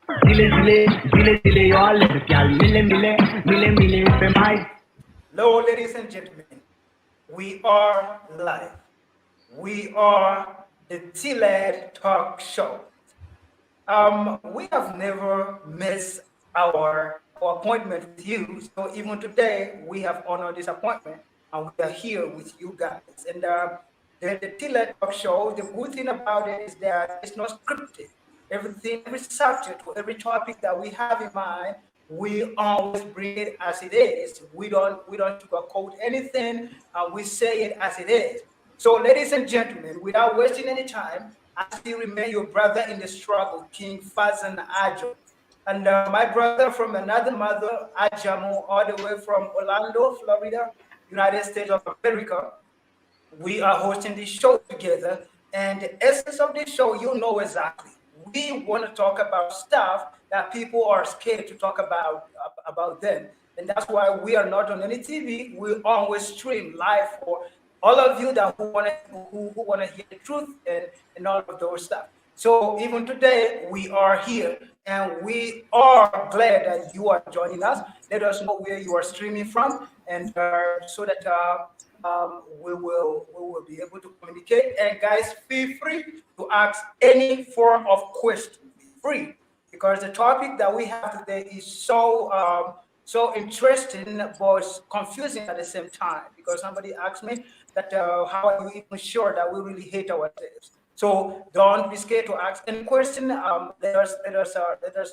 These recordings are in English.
Dile, dile, dile, dile, yo alle, gal, mille, mille, mille, mille, pe mai. Hello, ladies and gentlemen. We are live. We are the TLAD Talk Show. We have never missed our appointment with you. So even today, we have honored this appointment, and we are here with you guys. And the TLAD Talk Show. The good thing about it is that it's not scripted. Everything, every subject, or every topic that we have in mind, we always bring it as it is. We don't sugarcoat anything. We say it as it is. So, ladies and gentlemen, without wasting any time, I still remain your brother in the struggle, King Fazan Ajo. And my brother from another mother, Ajamo, all the way from Orlando, Florida, United States of America. We are hosting this show together. And the essence of this show, you know exactly. We want to talk about stuff that people are scared to talk about them. And that's why we are not on any TV. We always stream live for all of you that who want to hear the truth and all of those stuff. So even today we are here and we are glad that you are joining us. Let us know where you are streaming from, and so that we will be able to communicate. And guys, feel free to ask any form of question. Be free, because the topic that we have today is so interesting but confusing at the same time. Because somebody asked me that how are you even sure that we really hate ourselves? So don't be scared to ask any question. Let us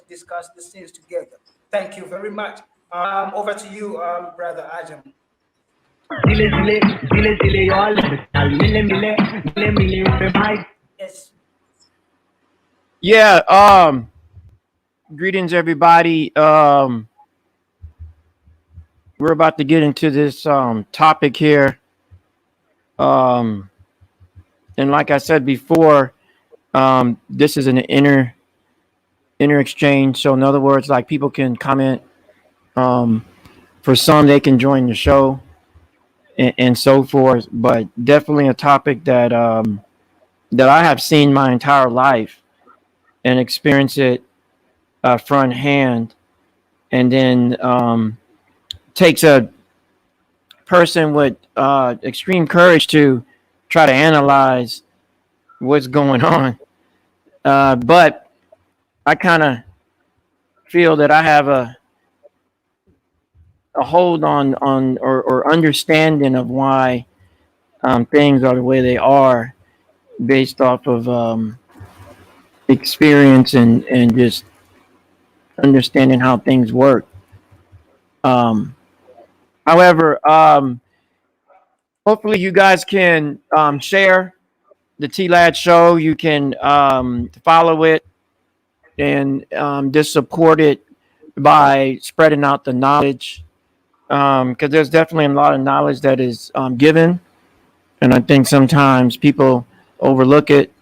discuss these things together. Thank you very much. Over to you, brother Ajam. Dile, dile, dile, dile, yo alle, gal, mille, mille, mille, mille, pe mai. Yes. Yeah, greetings everybody. We're about to get into this topic here. Um, and like I said before, this is an inner exchange. So in other words, like people can comment. Um, for some, they can join the show and so forth. But definitely a topic that I have seen my entire life and experience it front hand, and then takes a person with extreme courage to try to analyze what's going on. But I kind of feel that I have a hold on or understanding of why things are the way they are based off of experience and just understanding how things work. Um, However, hopefully you guys can share the TLAD show. You can follow it and just support it by spreading out the knowledge, because there's definitely a lot of knowledge that is given, and I think sometimes people overlook it.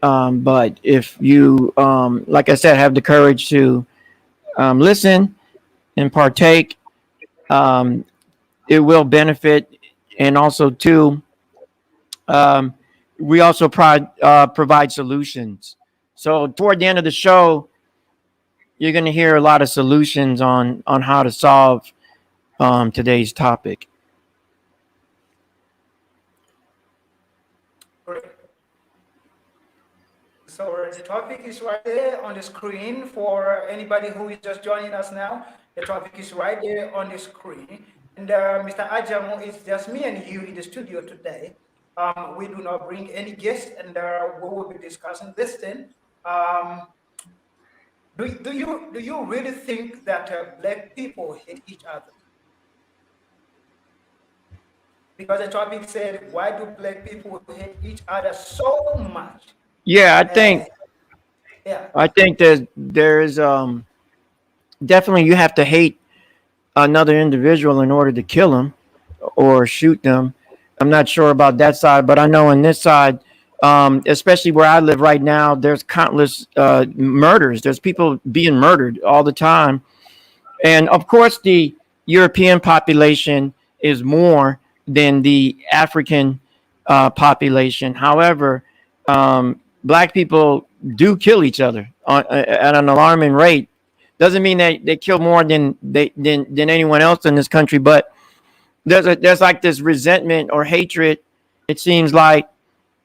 But if you, like I said, have the courage to listen and partake, um, it will benefit. And also, too, um, we also provide solutions. So toward the end of the show, you're going to hear a lot of solutions on how to solve today's topic. Great. So the topic is right there on the screen for anybody who is just joining us now. The topic is right there on the screen. And Mr. Ajamo, it's just me and you in the studio today. We do not bring any guests, and we will be discussing this thing. Um, do you really think that black people hate each other? Because the topic said, why do black people hate each other so much? Yeah, I Uh, think yeah. I think that there's definitely you have to hate another individual in order to kill them or shoot them. I'm not sure about that side, but I know on this side, especially where I live right now, there's countless murders. There's people being murdered all the time. And of course, the European population is more than the African population. However, black people do kill each other at an alarming rate. Doesn't mean they kill more than anyone else in this country, but there's like this resentment or hatred. It seems like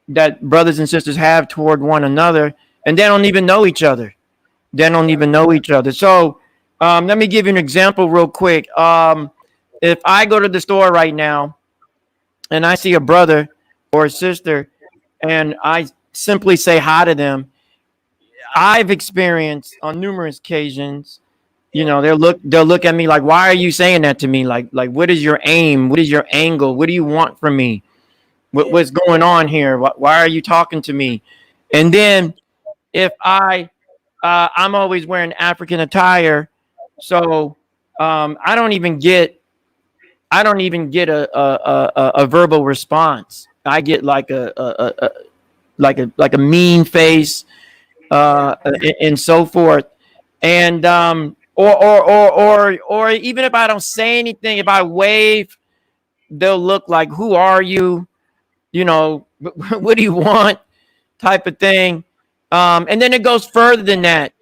that brothers and sisters have toward one another, and they don't even know each other. They don't even know each other. So let me give you an example real quick. If I go to the store right now and I see a brother or a sister and I simply say hi to them, I've experienced on numerous occasions, they'll look at me like, why are you saying that to me? Like what is your aim? What is your angle? What do you want from me? What's going on here? Why are you talking to me? And then if I'm always wearing African attire, so I don't even get a verbal response. I get like a mean face, and so forth. And or even if I don't say anything, if I wave, they'll look like, who are you? What do you want? Type of thing. And then it goes further than that.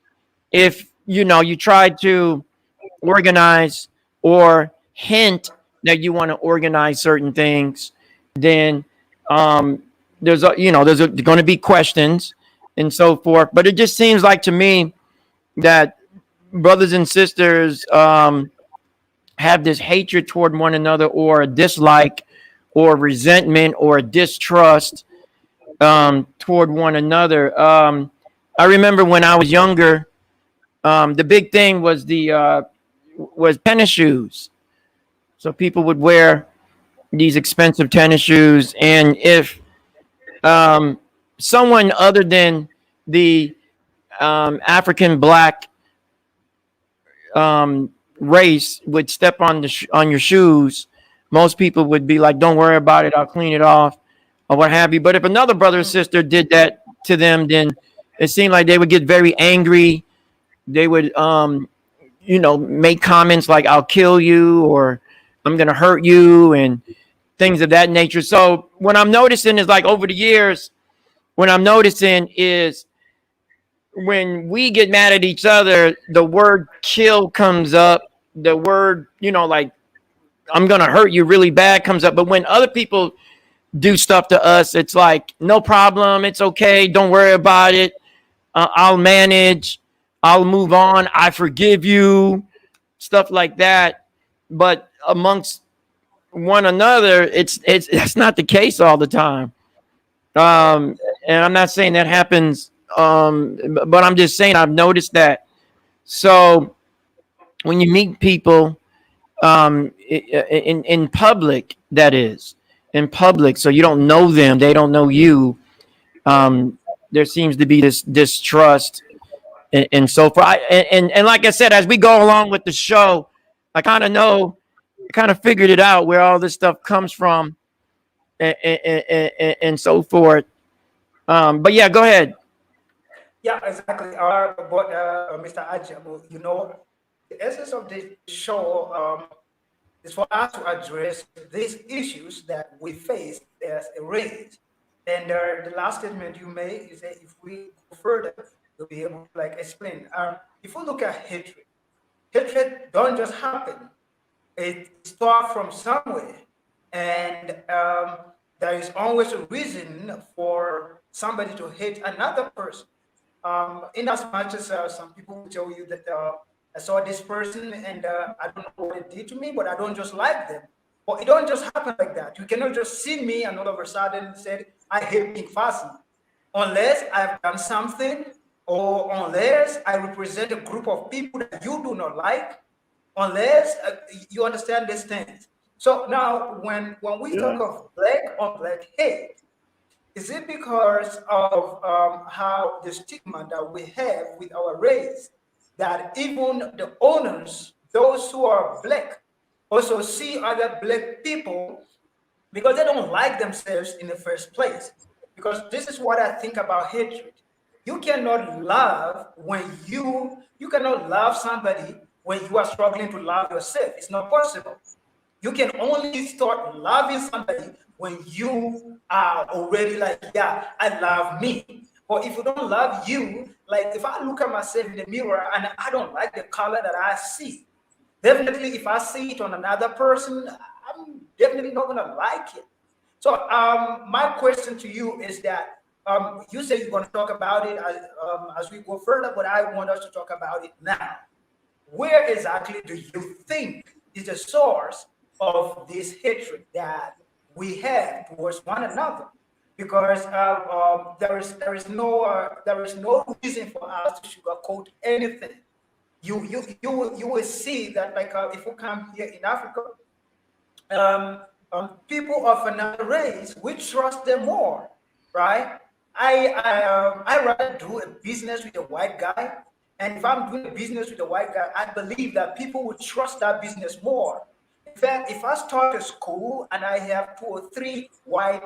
If you try to organize or hint that you want to organize certain things, then there's going to be questions and so forth. But it just seems like to me that brothers and sisters have this hatred toward one another, or a dislike or resentment or distrust toward one another. I remember when I was younger, the big thing was was tennis shoes. So people would wear these expensive tennis shoes, and if someone other than the African black race would step on on your shoes, most people would be like, "Don't worry about it. I'll clean it off," or what have you. But if another brother or sister did that to them, then it seemed like they would get very angry. They would, make comments like, "I'll kill you," or "I'm going to hurt you," and things of that nature. So what I'm noticing is, like, over the years, what I'm noticing is when we get mad at each other, the word kill comes up. The word, like, I'm going to hurt you really bad comes up. But when other people do stuff to us, it's like, no problem. It's okay. Don't worry about it. I'll manage. I'll move on. I forgive you. Stuff like that. But amongst one another, that's not the case all the time. And I'm not saying that happens, but I'm just saying I've noticed that. So when you meet people in public, that is in public, so you don't know them, they don't know you. There seems to be this distrust and so forth. And like I said, as we go along with the show, I kind of figured it out where all this stuff comes from, and so forth. But yeah, go ahead. Yeah, exactly. But Mr. Ajabu, the essence of this show is for us to address these issues that we face as a race. And the last statement you made is that if we go further, we'll be able to explain. If we look at hatred, hatred don't just happen. It starts from somewhere, and there is always a reason for somebody to hate another person. In as much as some people will tell you that I saw this person and I don't know what it did to me, but I don't just like them. But it don't just happen like that. You cannot just see me and all of a sudden say, I hate being fasting. Unless I've done something, or unless I represent a group of people that you do not like, unless you understand these things. So now when we talk of black on black hate, is it because of how the stigma that we have with our race, that even the owners, those who are black, also see other black people because they don't like themselves in the first place? Because this is what I think about hatred. You cannot love when you cannot love somebody when you are struggling to love yourself. It's not possible. You can only start loving somebody when you are already like, yeah, I love me. But if you don't love you, like if I look at myself in the mirror and I don't like the color that I see, definitely if I see it on another person, I'm definitely not gonna like it. So my question to you is that you say you're going to talk about it as we go further, but I want us to talk about it now. Where exactly do you think is the source of this hatred that we have towards one another? Because there is no reason for us to sugarcoat anything. You will see that like if you come here in Africa, um, people of another race, we trust them more, right? I rather do a business with a white guy, and if I'm doing a business with a white guy, I believe that people will trust that business more. In fact, if I start a school and I have two or three white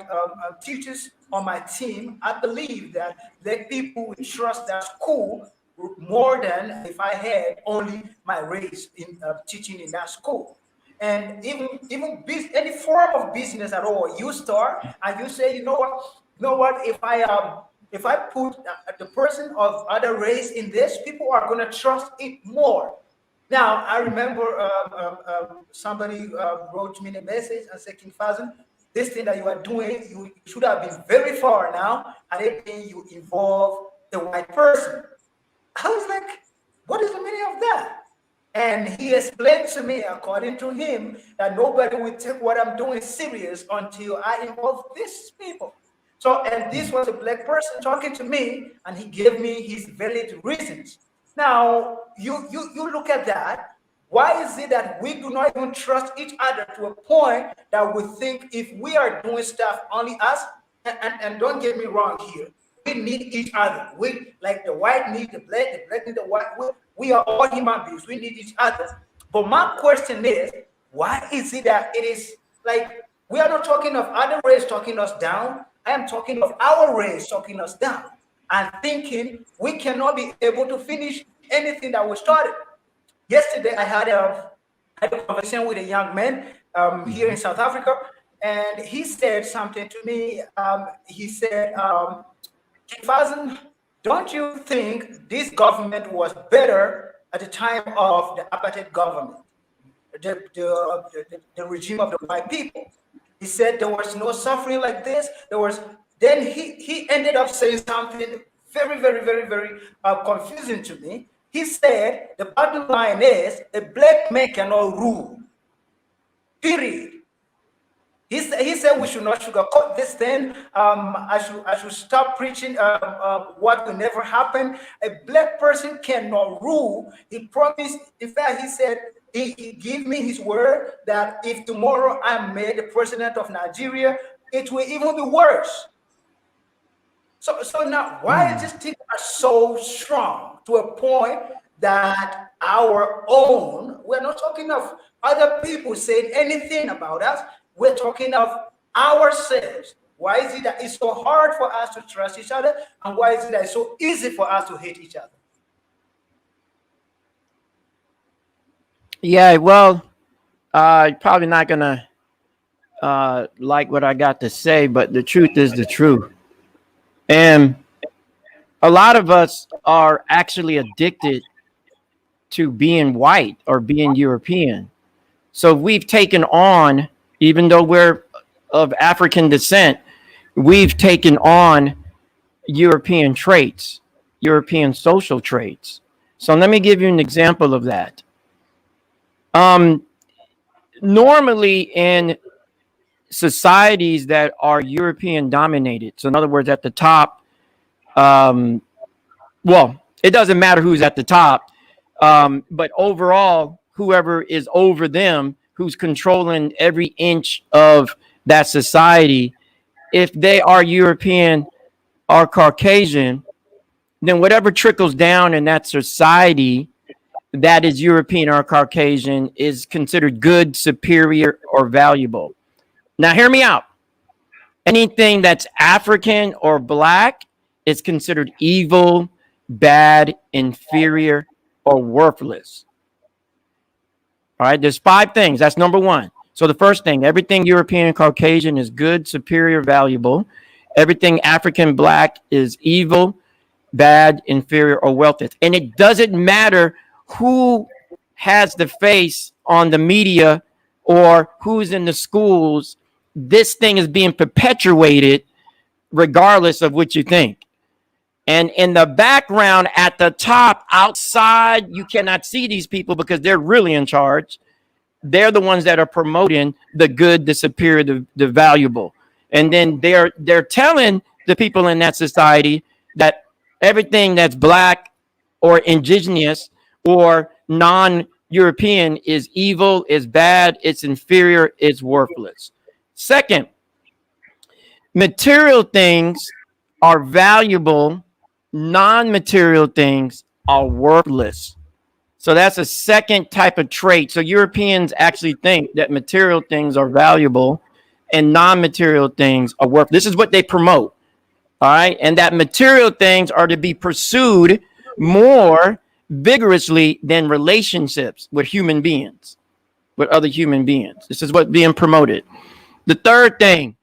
teachers on my team, I believe that the people will trust that school more than if I had only my race in teaching in that school. And any form of business at all, you start and you say, you know what, if I put the person of other race in this, people are going to trust it more. Now I remember somebody wrote me a message and said, King Fazan, this thing that you are doing, you should have been very far now, and it means you involve the white person. I was like, what is the meaning of that? And he explained to me, according to him, that nobody will take what I'm doing serious until I involve these people. So, and this was a black person talking to me, and he gave me his valid reasons. Now, you look at that. Why is it that we do not even trust each other to a point that we think if we are doing stuff only us, and don't get me wrong here, we need each other. We like the white need the black need the white. We are all human beings. We need each other. But my question is, why is it that it is like we are not talking of other race talking us down? I am talking of our race talking us down and thinking we cannot be able to finish anything that we started. Yesterday, had a conversation with a young man here in South Africa, and he said something to me. He said, King Fazen, don't you think this government was better at the time of the apartheid government, the regime of the white people? He said there was no suffering like this. There was. Then he ended up saying something very, very, very, very confusing to me. He said the bottom line is a black man cannot rule. Period. He said we should not sugarcoat this thing. I should stop preaching what will never happen. A black person cannot rule. He promised. In fact, he said he gave me his word that if tomorrow I'm made the president of Nigeria, it will even be worse. So now, why is this thing are so strong to a point that our own? We're not talking of other people saying anything about us. We're talking of ourselves. Why is it that it's so hard for us to trust each other? And why is it that it's so easy for us to hate each other? Yeah, well, probably not gonna like what I got to say, but the truth is the truth. And a lot of us are actually addicted to being white or being European. So we've taken on, even though we're of African descent, we've taken on European traits, European social traits. So let me give you an example of that. Normally in societies that are European dominated, so in other words, at the top, well, it doesn't matter who's at the top, but overall, whoever is over them, who's controlling every inch of that society, if they are European or Caucasian, then whatever trickles down in that society that is European or Caucasian is considered good, superior, or valuable. Now, hear me out. Anything that's African or black is considered evil, bad, inferior, or worthless. All right, there's 5 things. That's number 1. So the first thing, everything European and Caucasian is good, superior, valuable. Everything African black is evil, bad, inferior, or worthless. And it doesn't matter who has the face on the media or who's in the schools. This thing is being perpetuated regardless of what you think. And in the background at the top outside, you cannot see these people because they're really in charge. They're the ones that are promoting the good, the superior, the valuable. And then they're telling the people in that society that everything that's black or indigenous or non-European is evil, is bad, it's inferior, it's worthless. Second, material things are valuable, non-material things are worthless. So that's a second type of trait. So Europeans actually think that material things are valuable and non-material things are worthless. This is what they promote. All right. And that material things are to be pursued more vigorously than relationships with human beings, with other human beings. This is what's being promoted. The third thing,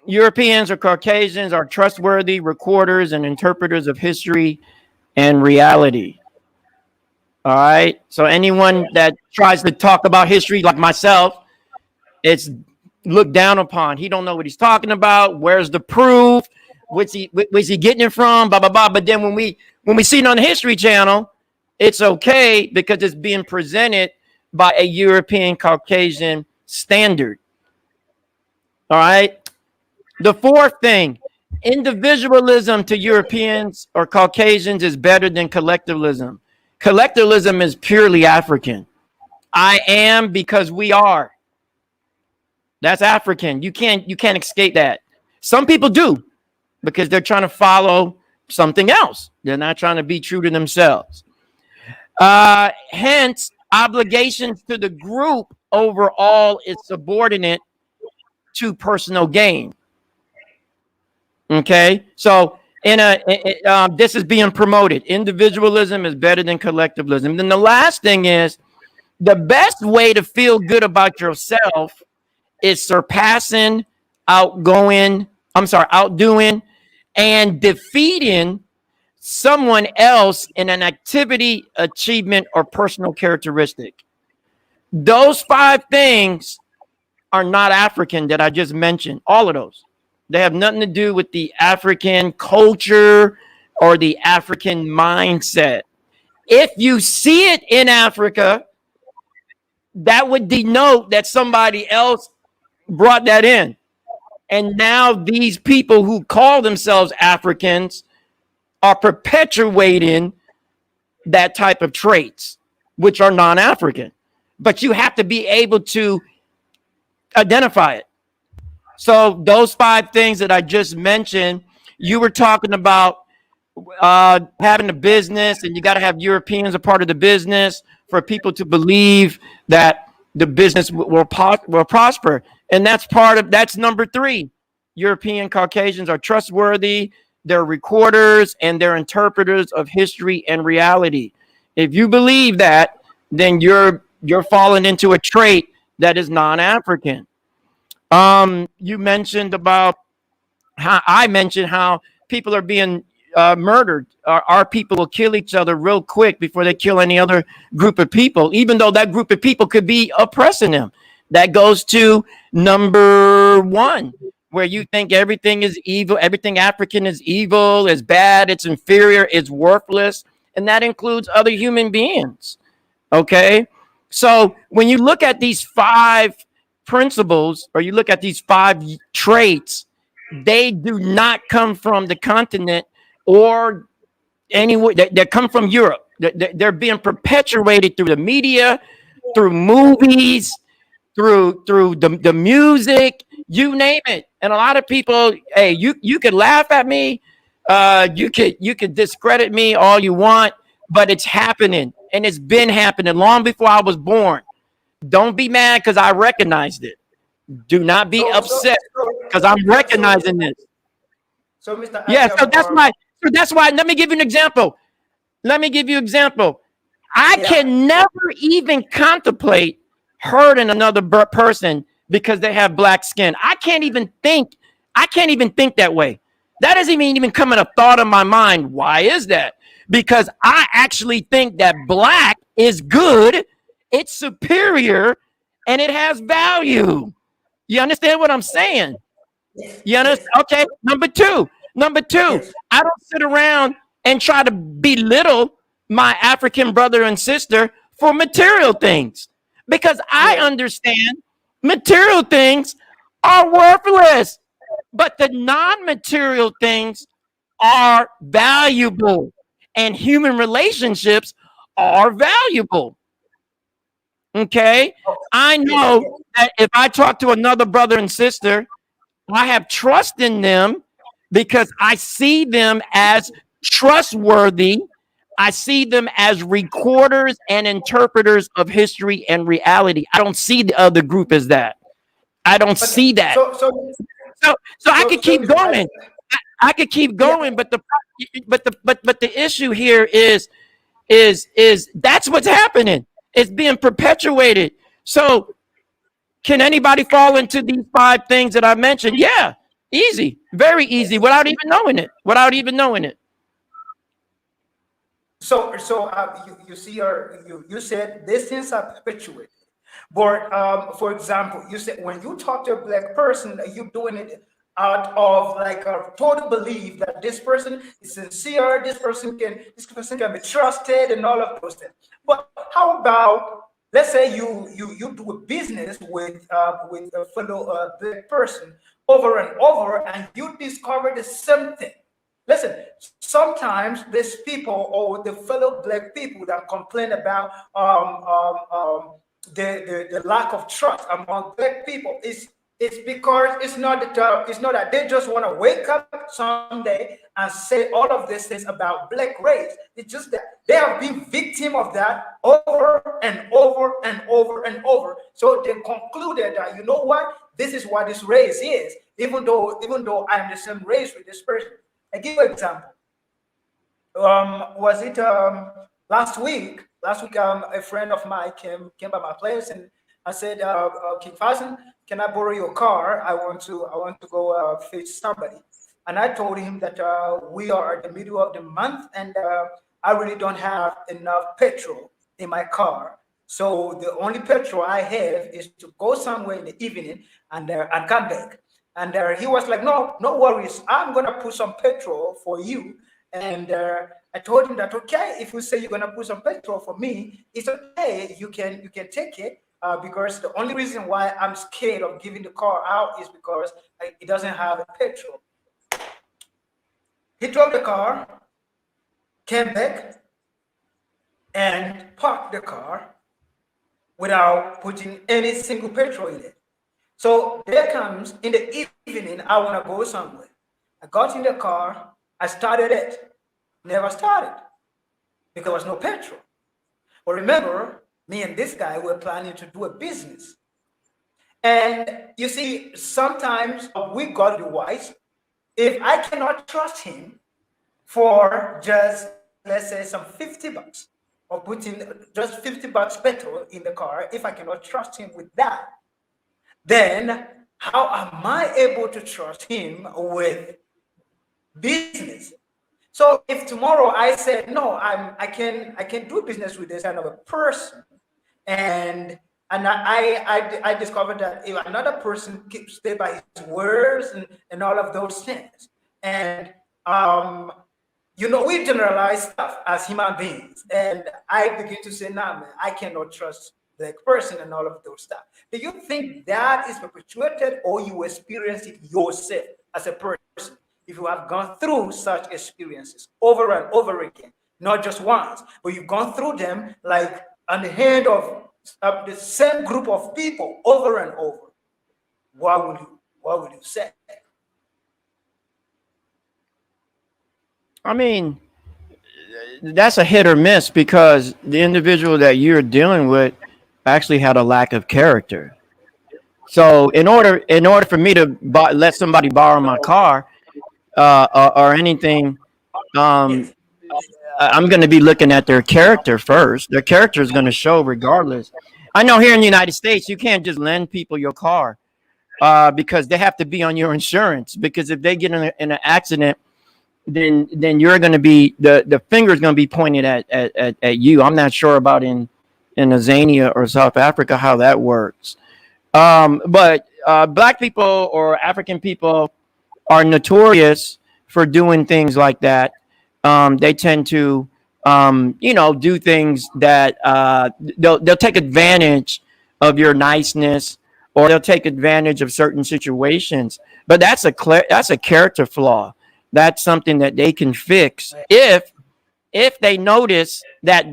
Europeans or Caucasians are trustworthy recorders and interpreters of history and reality. All right. So anyone that tries to talk about history like myself, it's looked down upon. He don't know what he's talking about. Where's the proof? Where's he getting it from? Blah, blah, blah. But then when we see it on the History Channel, it's okay because it's being presented by a European Caucasian standard. All right. The fourth thing, individualism to Europeans or Caucasians is better than collectivism. Collectivism is purely African. I am because we are. That's African. You can't escape that. Some people do because they're trying to follow something else. They're not trying to be true to themselves. Hence, obligations to the group overall is subordinate to personal gain. Okay, so this is being promoted. Individualism is better than collectivism. Then the last thing is the best way to feel good about yourself is surpassing, outdoing, and defeating someone else in an activity, achievement, or personal characteristic. Those 5 things are not African that I just mentioned. All of those. They have nothing to do with the African culture or the African mindset. If you see it in Africa, that would denote that somebody else brought that in. And now these people who call themselves Africans are perpetuating that type of traits, which are non-African. But you have to be able to identify it. So those 5 things that I just mentioned, you were talking about having a business, and you got to have Europeans a part of the business for people to believe that the business will prosper. And that's number 3. European Caucasians are trustworthy. They're recorders and they're interpreters of history and reality. If you believe that, then you're falling into a trait that is non-African. You mentioned about how people are being murdered. Our people will kill each other real quick before they kill any other group of people, even though that group of people could be oppressing them. That goes to number 1, where you think everything is evil, everything African is evil, is bad, it's inferior, it's worthless, and that includes other human beings. Okay, so when you look at these 5 principles, or you look at these 5 traits, they do not come from the continent or anywhere. They come from Europe. They're being perpetuated through the media, through movies, through the music, you name it. And a lot of people, hey, you could laugh at me, you could discredit me all you want, but it's happening, and it's been happening long before I was born. Don't be mad because I recognized it. Do not be upset because I'm recognizing this. So, Mr. Yeah, so that's why. Let me give you an example. I can never even contemplate hurting another person because they have black skin. I can't even think that way. That doesn't even come in a thought of my mind. Why is that? Because I actually think that black is good, it's superior, and it has value. You understand what I'm saying? You understand? Okay. Number two, Yes. I don't sit around and try to belittle my African brother and sister for material things, because I Yes. understand material things are worthless, but the non-material things are valuable, and human relationships are valuable. Okay. Oh, I yes. know Yes. that if I talk to another brother and sister, I have trust in them because I see them as trustworthy. I see them as recorders and interpreters of history and reality. I don't see the other group as that. I don't But see that. so So I could keep listen, going. I could keep yeah. going, but the issue here is that's what's happening. It's being perpetuated. So can anybody fall into these five things that I mentioned? Yeah, easy, very easy, without even knowing it. Without even knowing it. You see, you said these things are perpetuated. But for example, you said when you talk to a black person, you're doing it out of like a total belief that this person is sincere, this person can be trusted, and all of those things. But how about, let's say you do a business with a fellow black person over and over, and you discover the same thing. Listen, sometimes these people or the fellow black people that complain about the lack of trust among black people is it's because it's not that they just want to wake up someday and say all of these things about black race. It's just that they have been victim of that over and over and over and over. So they concluded that, you know what, this is what this race is, even though I'm the same race with this person. I give you an example. Was it last week? Last week, a friend of mine came by my place, and I said, King Fasten, can I borrow your car? I want to go fetch somebody. And I told him that we are at the middle of the month, and I really don't have enough petrol in my car. So the only petrol I have is to go somewhere in the evening and come back. And he was like, no, no worries. I'm going to put some petrol for you. And I told him that, okay, if you say you're going to put some petrol for me, it's okay. You can take it because the only reason why I'm scared of giving the car out is because it doesn't have a petrol. He drove the car, came back, and parked the car without putting any single petrol in it. So there comes in the evening, I want to go somewhere. I got in the car, I started it, never started because there was no petrol. But remember, me and this guy were planning to do a business. And you see, sometimes we got to be wise. If I cannot trust him for just, let's say, some $50 or putting just $50 petrol in the car, if I cannot trust him with that, then how am I able to trust him with business? So if tomorrow I said no, I can do business with this kind of a person, and I discovered that if another person keeps stay by his words and all of those things, and we generalize stuff as human beings, and I begin to say, nah, man, I cannot trust the person and all of those stuff. Do you think that is perpetuated, or you experience it yourself as a person? If you have gone through such experiences over and over again, not just once, but you've gone through them like on the hand of the same group of people over and over, what would you say? I mean, that's a hit or miss because the individual that you're dealing with actually had a lack of character. So in order for me to let somebody borrow my car or anything, um, Yes. I'm going to be looking at their character first. Their character is going to show regardless. I know here in the United States, you can't just lend people your car. because they have to be on your insurance. Because if they get in an accident, then you're going to be the finger's going to be pointed at you. I'm not sure about in Tanzania or South Africa how that works. But black people or African people are notorious for doing things like that. They tend to, do things that they'll take advantage of your niceness, or they'll take advantage of certain situations. But that's a character flaw. That's something that they can fix if they notice that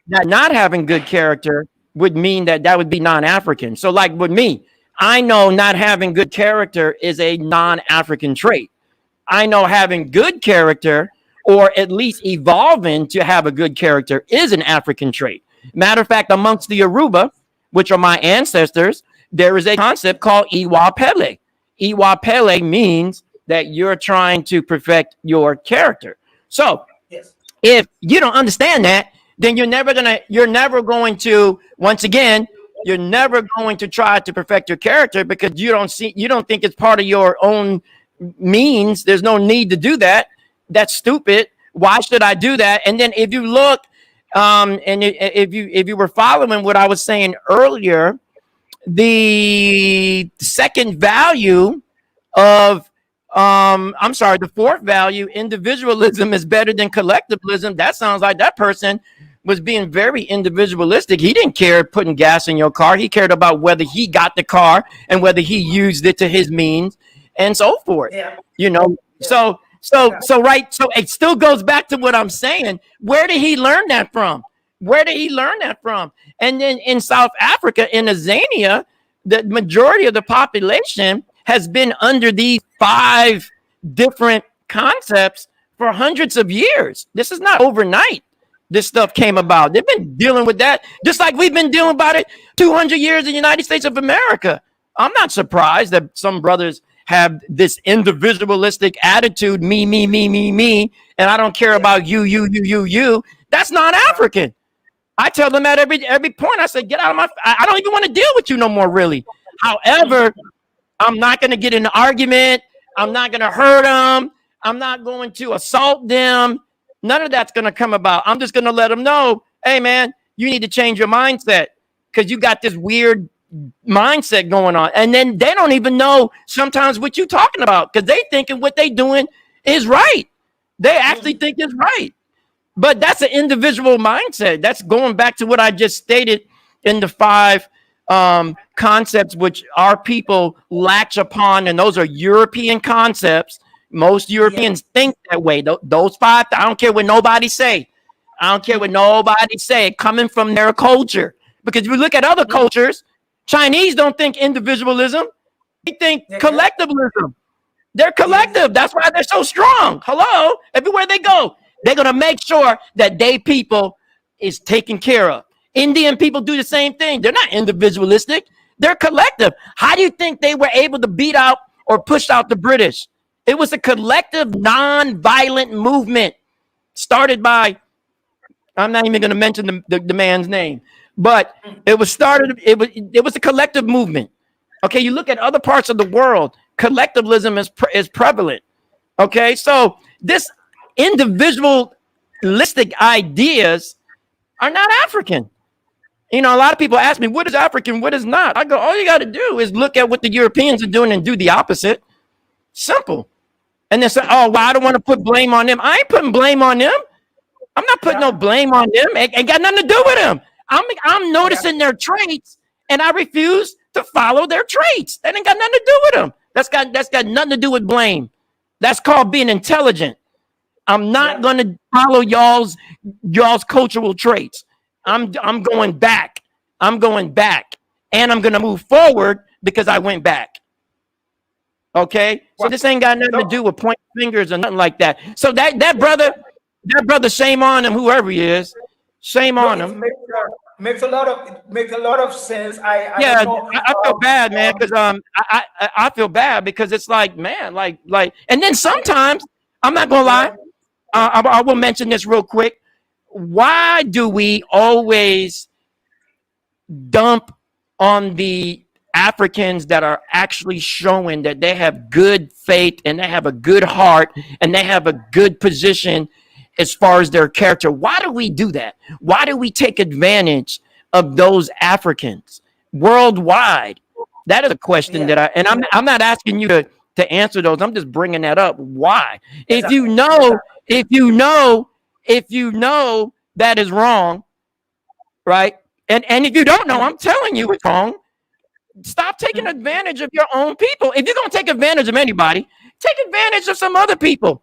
not having good character would mean that would be non-African. So like with me, I know not having good character is a non-African trait. I know having good character, or at least evolving to have a good character, is an African trait. Matter of fact, amongst the Yoruba, which are my ancestors, there is a concept called Iwa Pele. Iwa Pele means that you're trying to perfect your character. So if you don't understand that, then you're never going to, once again, you're never going to try to perfect your character, because you don't think it's part of your own means. There's no need to do that. That's stupid. Why should I do that? And then if you look, if you were following what I was saying earlier, the second value of the fourth value, individualism is better than collectivism. That sounds like that person was being very individualistic. He didn't care putting gas in your car. He cared about whether he got the car and whether he used it to his means and so forth. Yeah. So it still goes back to what I'm saying. Where did he learn that from? And then in South Africa, in Tanzania, the majority of the population has been under these 5 different concepts for hundreds of years. This is not overnight. This stuff came about. They've been dealing with that just like we've been dealing about it 200 years in the United States of America. I'm not surprised that some brothers have this individualistic attitude, me, and I don't care about you. That's not African. I tell them at every point, I say, get out of my, I don't even want to deal with you no more, really. However, I'm not going to get in an argument. I'm not going to hurt them. I'm not going to assault them. None of that's going to come about. I'm just going to let them know, hey, man, you need to change your mindset, because you got this weird mindset going on. And then they don't even know sometimes what you're talking about, because they thinking what they doing is right. They actually think it's right. But that's an individual mindset. That's going back to what I just stated in the 5 concepts which our people latch upon, and those are European concepts. Most Europeans think that way. Those 5, I don't care what nobody say. Coming from their culture. Because if you look at other cultures, Chinese don't think individualism. They think collectivism. They're collective. That's why they're so strong. Hello? Everywhere they go, they're going to make sure that they people is taken care of. Indian people do the same thing. They're not individualistic. They're collective. How do you think they were able to beat out or push out the British? It was a collective, non-violent movement started by, I'm not even going to mention the man's name, but it was a collective movement. Okay, you look at other parts of the world, collectivism is prevalent. Okay, so this individualistic ideas are not African. A lot of people ask me, what is African, what is not? I go, all you got to do is look at what the Europeans are doing and do the opposite. Simple. And they say, oh, well, I don't want to put blame on them. I ain't putting blame on them. I'm not putting no blame on them. It ain't got nothing to do with them. I'm noticing their traits, and I refuse to follow their traits. That ain't got nothing to do with them. That's got nothing to do with blame. That's called being intelligent. I'm not going to follow y'all's cultural traits. I'm going back. And I'm going to move forward because I went back. Okay? So this ain't got nothing to do with pointing fingers or nothing like that. So that brother, shame on him, whoever he is. Shame on him. Makes a lot of sense. I feel bad, man, because I feel bad because it's like, man, like, and then sometimes, I'm not gonna lie, I will mention this real quick. Why do we always dump on the Africans that are actually showing that they have good faith and they have a good heart and they have a good position as far as their character. Why do we do that? Why do we take advantage of those Africans worldwide? That is a question that I'm not asking you to answer those. I'm just bringing that up. Why? If you know that is wrong, right? And if you don't know, I'm telling you it's wrong. Stop taking advantage of your own people. If you're gonna take advantage of anybody, take advantage of some other people.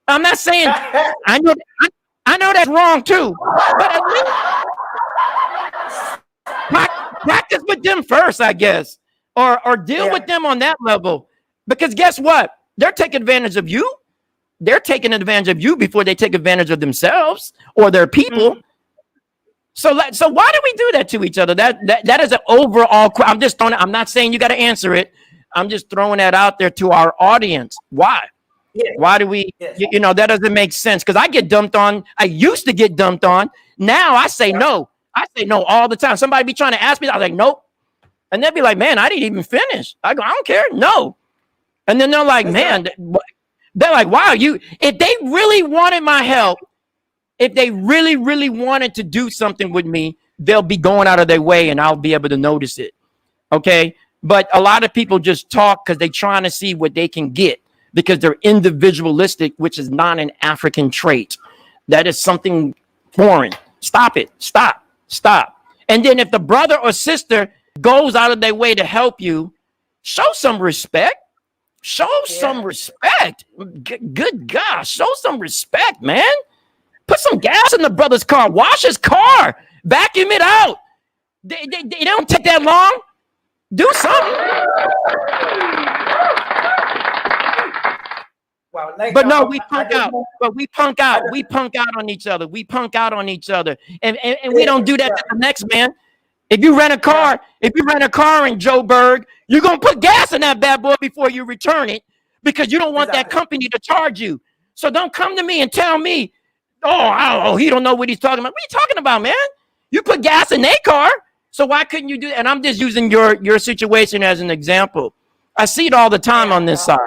I'm not saying I know that's wrong too, but at least practice with them first, I guess, or deal with them on that level. Because guess what? They're taking advantage of you. They're taking advantage of you before they take advantage of themselves or their people. So why do we do that to each other? That is an overall. I'm just throwing it. I'm not saying you got to answer it. I'm just throwing that out there to our audience. Why? Why do we? You know, that doesn't make sense. Because I get dumped on. I used to get dumped on. Now I say no. I say no all the time. Somebody be trying to ask me. I was like, nope. And they'd be like, man, I didn't even finish. I go, I don't care. No. And then they're like, man, they're like, wow, if they really wanted my help, if they really, really wanted to do something with me, they'll be going out of their way and I'll be able to notice it. Okay. But a lot of people just talk because they're trying to see what they can get because they're individualistic, which is not an African trait. That is something foreign. Stop it. Stop. And then if the brother or sister goes out of their way to help you, show some respect. Show some respect. Good gosh. Show some respect, man. Put some gas in the brother's car. Wash his car. Vacuum it out. They don't take that long. Do something. Wow, but no, we punk out. But we punk out. We punk out on each other. We punk out on each other. And we don't do that to the next man. If you rent a car in Joburg, you're going to put gas in that bad boy before you return it because you don't want that company to charge you. So don't come to me and tell me, oh, he don't know what he's talking about. What are you talking about, man? You put gas in their car. So why couldn't you do that? And I'm just using your situation as an example. I see it all the time on this side.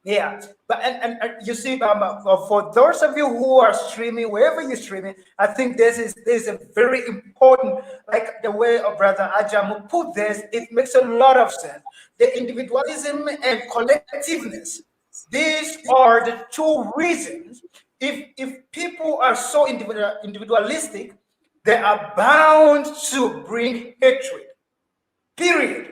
Yeah, but and you see, for those of you who are streaming, wherever you're streaming, I think this is a very important, like the way our brother Ajamu put this, it makes a lot of sense. The individualism and collectiveness, these are the two reasons. If people are so individualistic, they are bound to bring hatred, period.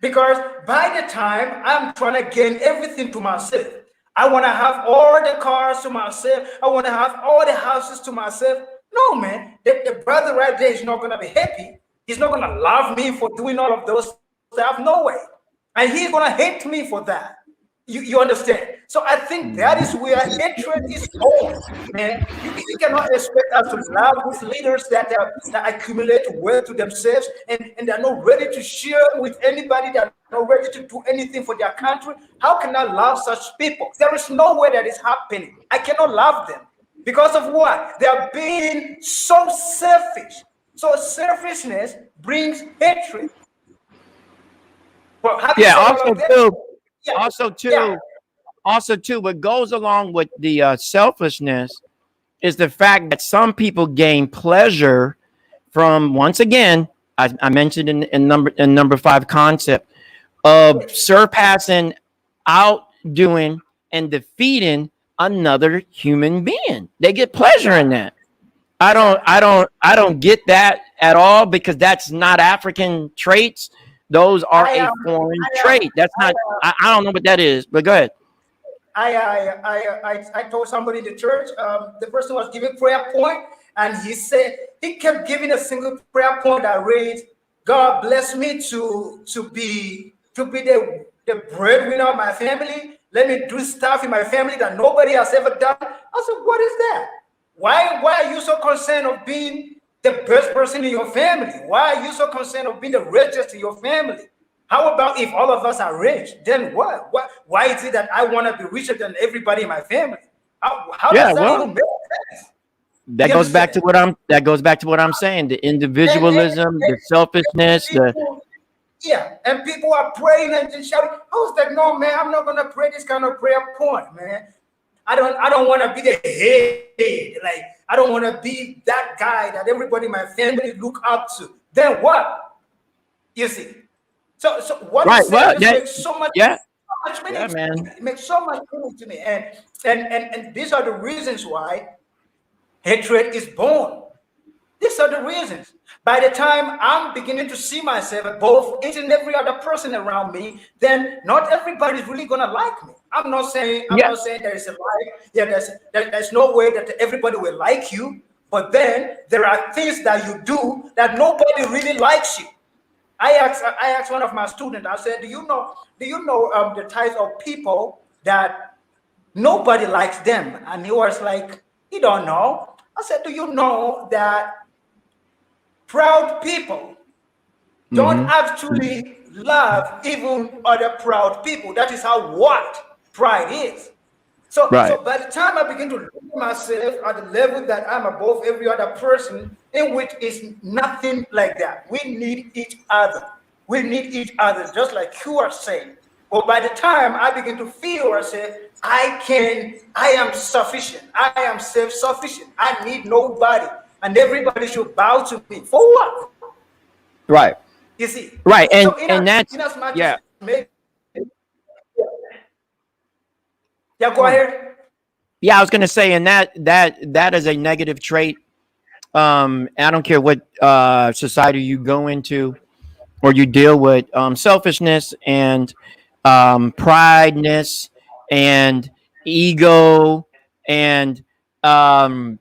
Because by the time I'm trying to gain everything to myself, I want to have all the cars to myself. I want to have all the houses to myself. No, man, the brother right there is not going to be happy. He's not going to love me for doing all of those stuff. No way. And he's going to hate me for that. You understand? So I think that is where hatred is born, man. You cannot expect us to love with leaders that accumulate wealth to themselves and they're not ready to share with anybody. They're not ready to do anything for their country. How can I love such people? There is no way that is happening. I cannot love them. Because of what? They are being so selfish. So selfishness brings hatred. Well, Also too, what goes along with the selfishness is the fact that some people gain pleasure from, once again, I mentioned in number 5 concept of surpassing, outdoing, and defeating another human being. They get pleasure in that. I don't get that at all because that's not African traits. Those are a foreign trait. That's not. I don't know what that is. But go ahead. I told somebody in the church. The person was giving prayer point, and he said he kept giving a single prayer point that reads, "God bless me to be the breadwinner of my family. Let me do stuff in my family that nobody has ever done." I said, "What is that? Why are you so concerned of being the best person in your family? Why are you so concerned of being the richest in your family? How about if all of us are rich? Then what? Why is it that I want to be richer than everybody in my family? How does that even make sense?" That goes back to what I'm saying. The individualism, the selfishness, Yeah, and people are praying and just shouting. I was like, no, man, I'm not gonna pray this kind of prayer point, man. I don't want to be the head. Like I don't want to be that guy that everybody in my family look up to. Then what? You see. So what you Right. said Well, just that, makes yeah, so much yeah, meaning to me. man. It makes so much meaning to me. And these are the reasons why hatred is born. These are the reasons. By the time I'm beginning to see myself above each and every other person around me, then not everybody's really gonna like me. I'm Yeah. not saying there is a lie. Yeah, there's no way that everybody will like you. But then there are things that you do that nobody really likes you. I asked one of my students. I said, do you know the types of people that nobody likes them? And he was like, he don't know. I said, do you know that proud people don't Hmm. actually love even other proud people? That is how what pride is. So, Right. so by the time I begin to look at myself at the level that I'm above every other person, in which is nothing like that. We need each other. We need each other, just like you are saying. But by the time I begin to feel or say, I am sufficient. I am self-sufficient. I need nobody. And everybody should bow to me. For what? Right. You see. Right. So And in that's, as much as yeah. maybe, yeah, go Mm. ahead. Yeah, I was gonna say, and that is a negative trait. I don't care what society you go into or you deal with, selfishness and prideness and ego and um,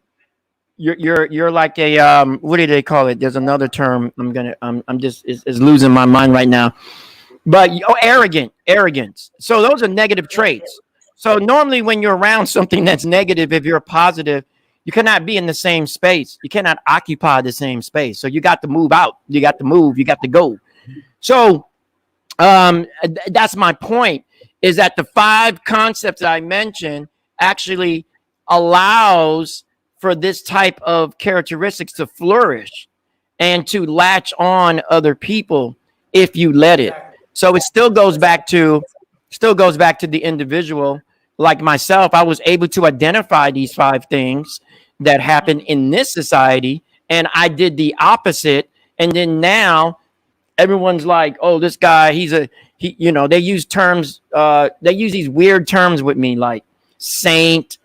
you're like a what do they call it? There's another term. I'm just is losing my mind right now. But arrogance. So those are negative traits. So normally when you're around something that's negative, if you're positive, you cannot be in the same space. You cannot occupy the same space. So you got to move out. You got to move. You got to go. So that's my point. Is that the five concepts that I mentioned actually allows for this type of characteristics to flourish and to latch on other people if you let it. Exactly. So it still goes back to the individual. Like myself, I was able to identify these five things that happen in this society, and I did the opposite. And then now everyone's like, "Oh, this guy, he." You know, they use terms. They use these weird terms with me, like saint.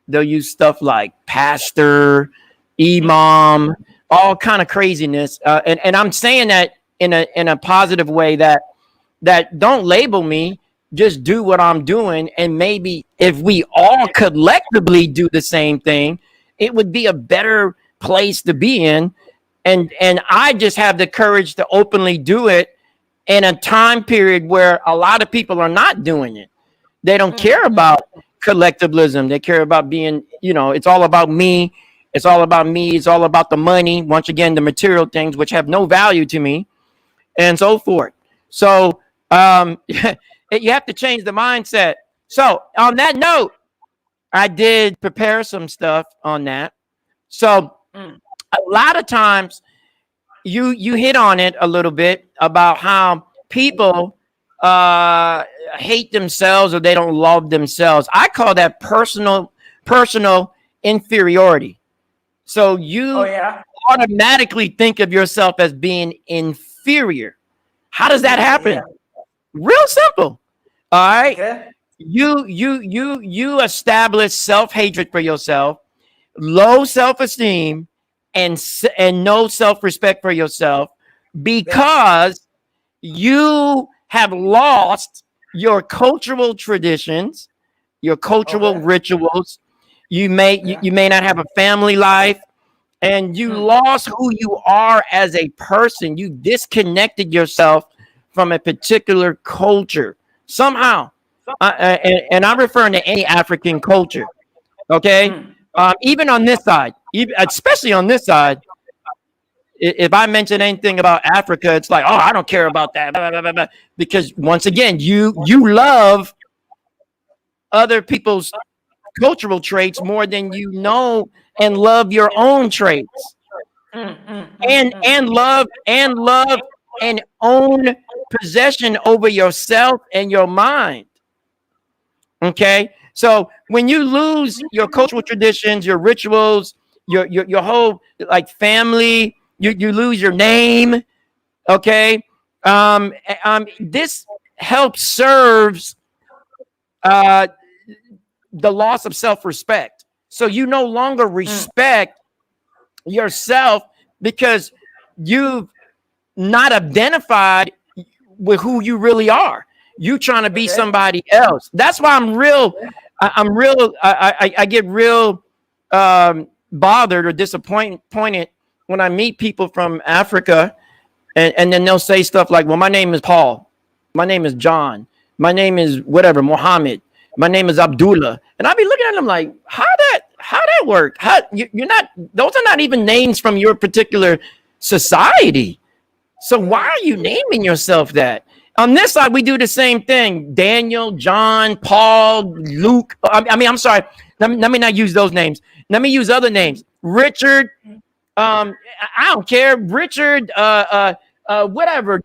They'll use stuff like pastor, imam, all kind of craziness. And I'm saying that in a positive way, that don't label me, just do what I'm doing. And maybe if we all collectively do the same thing, it would be a better place to be in. And I just have the courage to openly do it in a time period where a lot of people are not doing it. They don't care about collectivism. They care about being, it's all about me. It's all about me. It's all about the money. Once again, the material things, which have no value to me, and so forth. So you have to change the mindset. So on that note, I did prepare some stuff on that. So a lot of times you hit on it a little bit about how people hate themselves or they don't love themselves. I call that personal inferiority. So Oh you yeah. automatically think of yourself as being inferior. How does that Yeah. happen? Real simple. All right. Okay. You establish self-hatred for yourself, low self-esteem, and no self-respect for yourself Yeah. because you have lost your cultural traditions, your cultural Okay. rituals. Yeah. You may not have a family life, and you lost who you are as a person. You disconnected yourself from a particular culture somehow. And I'm referring to any African culture. Okay, even on this side, especially on this side, if I mention anything about Africa, it's like, oh, I don't care about that, blah, blah, blah, blah. Because once again, you love other people's cultural traits more than you know and love your own traits, and love and own possession over yourself and your mind. Okay, so when you lose your cultural traditions, your rituals, your whole like family, you lose your name. Okay, this helps serves uh, the loss of self-respect. So you no longer respect yourself because you've not identified with who you really are. You trying to be Okay. somebody else. That's why I get real bothered or disappointed when I meet people from Africa, and then they'll say stuff like, well, my name is Paul, my name is John, my name is whatever, Mohammed, my name is Abdullah. And I'll be looking at them like, how that work? You're not, those are not even names from your particular society. So why are you naming yourself that? On this side, we do the same thing. Daniel, John, Paul, Luke. I'm sorry. Let me not use those names. Let me use other names. Richard. I don't care. Richard. Whatever.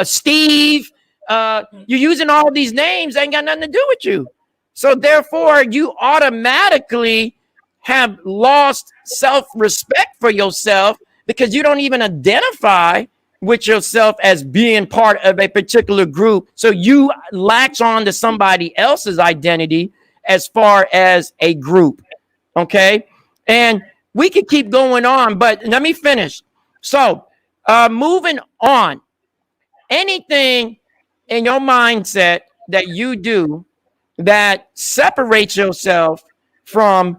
Steve. You're using all these names. Ain't got nothing to do with you. So therefore, you automatically have lost self-respect for yourself because you don't even identify with yourself as being part of a particular group. So you latch on to somebody else's identity as far as a group. Okay. And we could keep going on, but let me finish. So moving on, anything in your mindset that you do that separates yourself from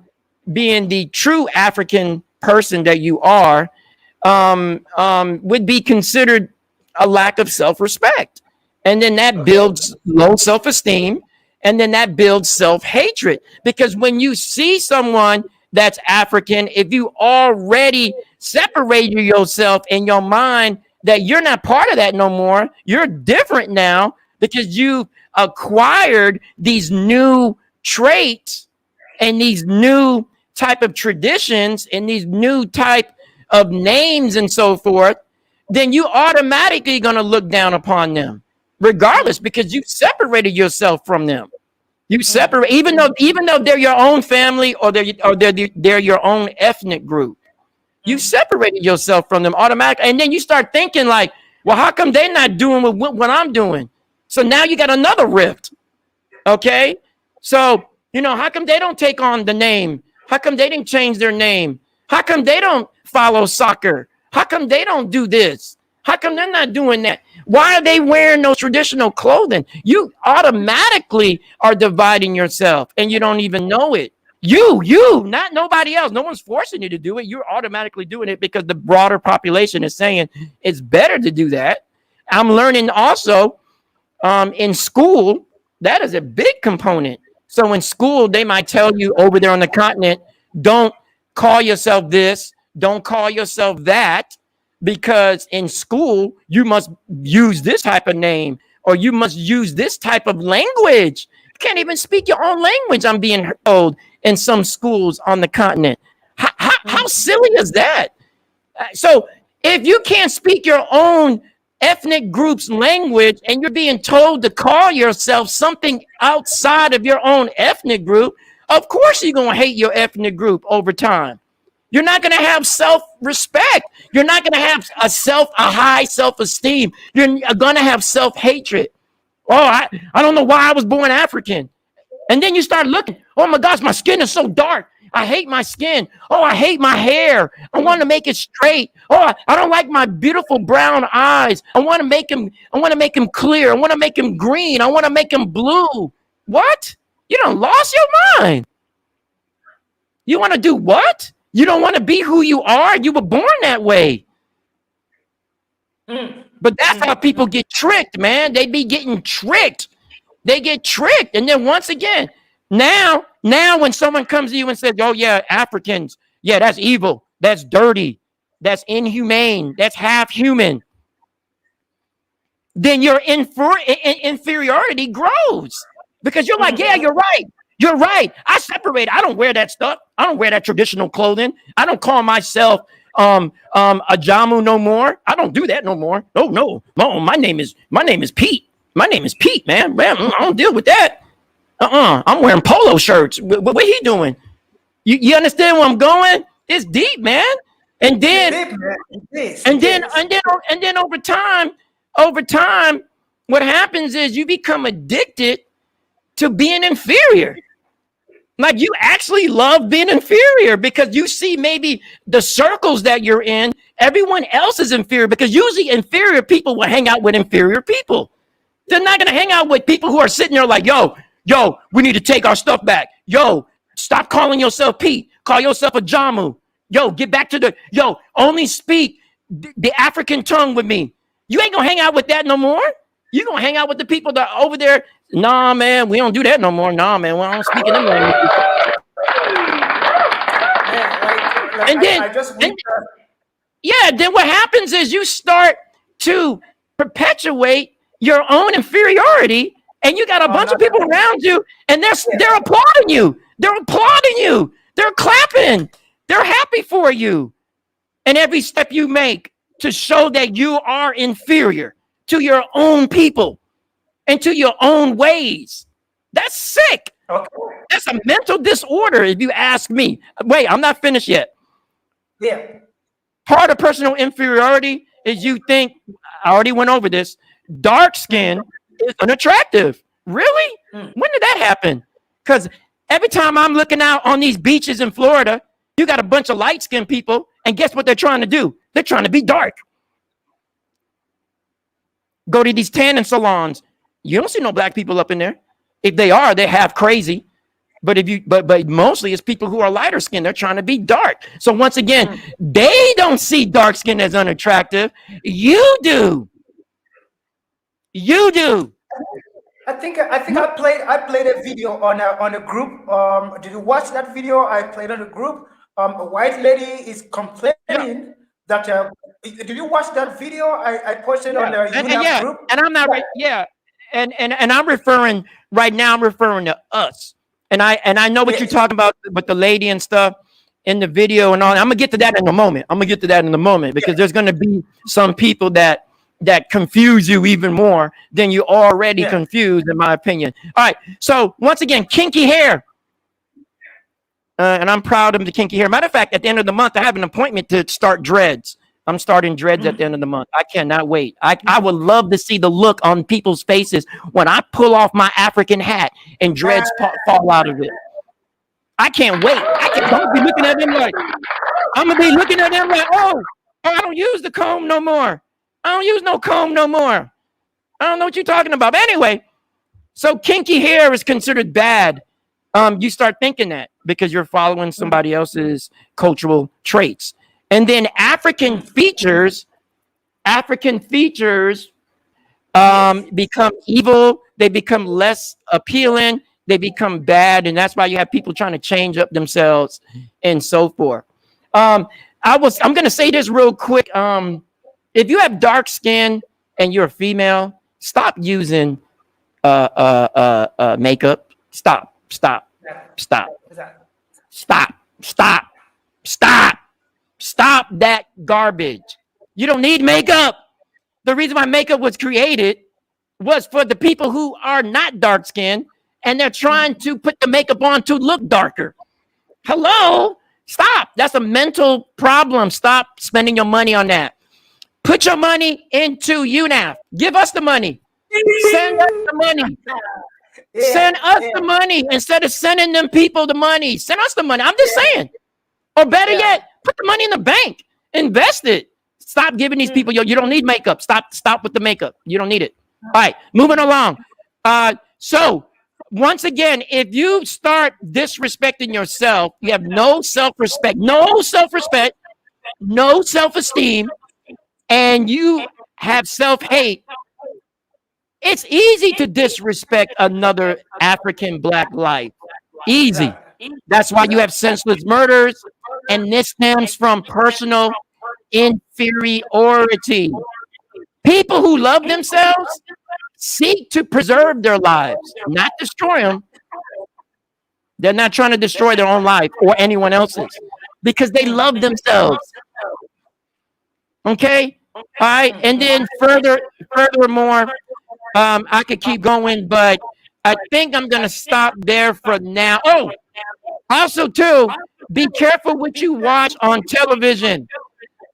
being the true African person that you are, would be considered a lack of self-respect. And then that builds low self-esteem. And then that builds self-hatred. Because when you see someone that's African, if you already separated yourself in your mind that you're not part of that no more, you're different now because you've acquired these new traits and these new type of traditions and these new type of names and so forth, then you automatically going to look down upon them regardless because you've separated yourself from them. You separate, even though they're your own family or they're your own ethnic group. You separated yourself from them automatically. And then you start thinking like, well, how come they're not doing what I'm doing? So now you got another rift. Okay. So, how come they don't take on the name? How come they didn't change their name? How come they don't follow soccer? How come they don't do this? How come they're not doing that? Why are they wearing those traditional clothing? You automatically are dividing yourself and you don't even know it. You, not nobody else. No one's forcing you to do it. You're automatically doing it because the broader population is saying it's better to do that. I'm learning also in school, that is a big component. So in school, they might tell you over there on the continent, don't call yourself this, don't call yourself that, because in school, you must use this type of name or you must use this type of language. You can't even speak your own language, I'm being told, in some schools on the continent. How silly is that? So if you can't speak your own ethnic group's language and you're being told to call yourself something outside of your own ethnic group, of course you're going to hate your ethnic group over time. You're not going to have self-respect. You're not going to have a high self-esteem. You're going to have self-hatred. Oh, I don't know why I was born African. And then you start looking, oh my gosh, my skin is so dark. I hate my skin. Oh, I hate my hair. I want to make it straight. Oh, I don't like my beautiful brown eyes. I want to make him clear. I want to make him green. I want to make him blue. What? You done lost your mind. You want to do what? You don't want to be who you are. You were born that way. But that's how people get tricked, man. They be getting tricked. They get tricked. And then once again, now when someone comes to you and says, oh yeah, Africans, yeah, that's evil. That's dirty. That's inhumane. That's half human. Then your inferiority grows because you're like, yeah, you're right. You're right. I separate. I don't wear that stuff. I don't wear that traditional clothing. I don't call myself a Jamu no more. I don't do that no more. Oh no, no, my name is Pete. My name is Pete, man. I don't deal with that. I'm wearing polo shirts. What he doing? You understand where I'm going? It's deep, man. And then, and then over time, what happens is you become addicted to being inferior. Like you actually love being inferior because you see maybe the circles that you're in, everyone else is inferior because usually inferior people will hang out with inferior people. They're not going to hang out with people who are sitting there like, yo, we need to take our stuff back. Yo, stop calling yourself Pete. Call yourself a Jamu. Yo, get back to only speak the African tongue with me. You ain't going to hang out with that no more. You're going to hang out with the people that are over there. Nah, man, we don't do that no more. Nah, man, we don't speak in them languages. Then what happens is you start to perpetuate your own inferiority, and you got a bunch of people around you, and they're applauding you. They're applauding you. They're clapping. They're happy for you. And every step you make to show that you are inferior to your own people and to your own ways. That's sick. Okay. That's a mental disorder, if you ask me. Wait, I'm not finished yet. Yeah. Part of personal inferiority is you think, I already went over this, dark skin is unattractive. Really? When did that happen? Because every time I'm looking out on these beaches in Florida, you got a bunch of light-skinned people, and guess what they're trying to do? They're trying to be dark. Go to these tanning salons. You don't see no black people up in there. If they are, they're half crazy. But but mostly it's people who are lighter skinned. They're trying to be dark. So once again, they don't see dark skin as unattractive. You do. You do. I think I played a video on a group. Did you watch that video? I played on a group. A white lady is complaining that. Did you watch that video? I posted on the UNAP group. And I'm not right. Yeah, and I'm referring right now. I'm referring to us. And I know what you're talking about with the lady and stuff in the video and all. I'm gonna get to that in a moment. Because there's gonna be some people that confuse you even more than you already confused, in my opinion. All right. So once again, kinky hair. And I'm proud of the kinky hair. Matter of fact, at the end of the month, I have an appointment to start dreads. I'm starting dreads at the end of the month. I cannot wait. I would love to see the look on people's faces when I pull off my African hat and dreads fall out of it. I can't wait. I'm gonna be looking at them like, oh, I don't use the comb no more. I don't use no comb no more. I don't know what you're talking about. But anyway, so kinky hair is considered bad. You start thinking that because you're following somebody else's cultural traits. And then African features become evil. They become less appealing. They become bad. And that's why you have people trying to change up themselves and so forth. I'm going to say this real quick. If you have dark skin and you're a female, stop using makeup. Stop that garbage. You don't need makeup. The reason why makeup was created was for the people who are not dark skinned and they're trying to put the makeup on to look darker. Hello? Stop. That's a mental problem. Stop spending your money on that. Put your money into UNAF. Give us the money. Send us the money. Send us the money instead of sending them people the money. Send us the money. I'm just saying. Or better yet, put the money in the bank. Invest it. Stop giving these people, you don't need makeup. Stop with the makeup. You don't need it. All right, moving along. So once again, if you start disrespecting yourself, you have no self-respect, no self-esteem, and you have self-hate, it's easy to disrespect another African Black life. Easy. That's why you have senseless murders, and this stems from personal inferiority. People who love themselves seek to preserve their lives, not destroy them. They're not trying to destroy their own life or anyone else's because they love themselves. Okay. All right. And then furthermore, I could keep going, but I think I'm going to stop there for now. Oh, also, too, be careful what you watch on television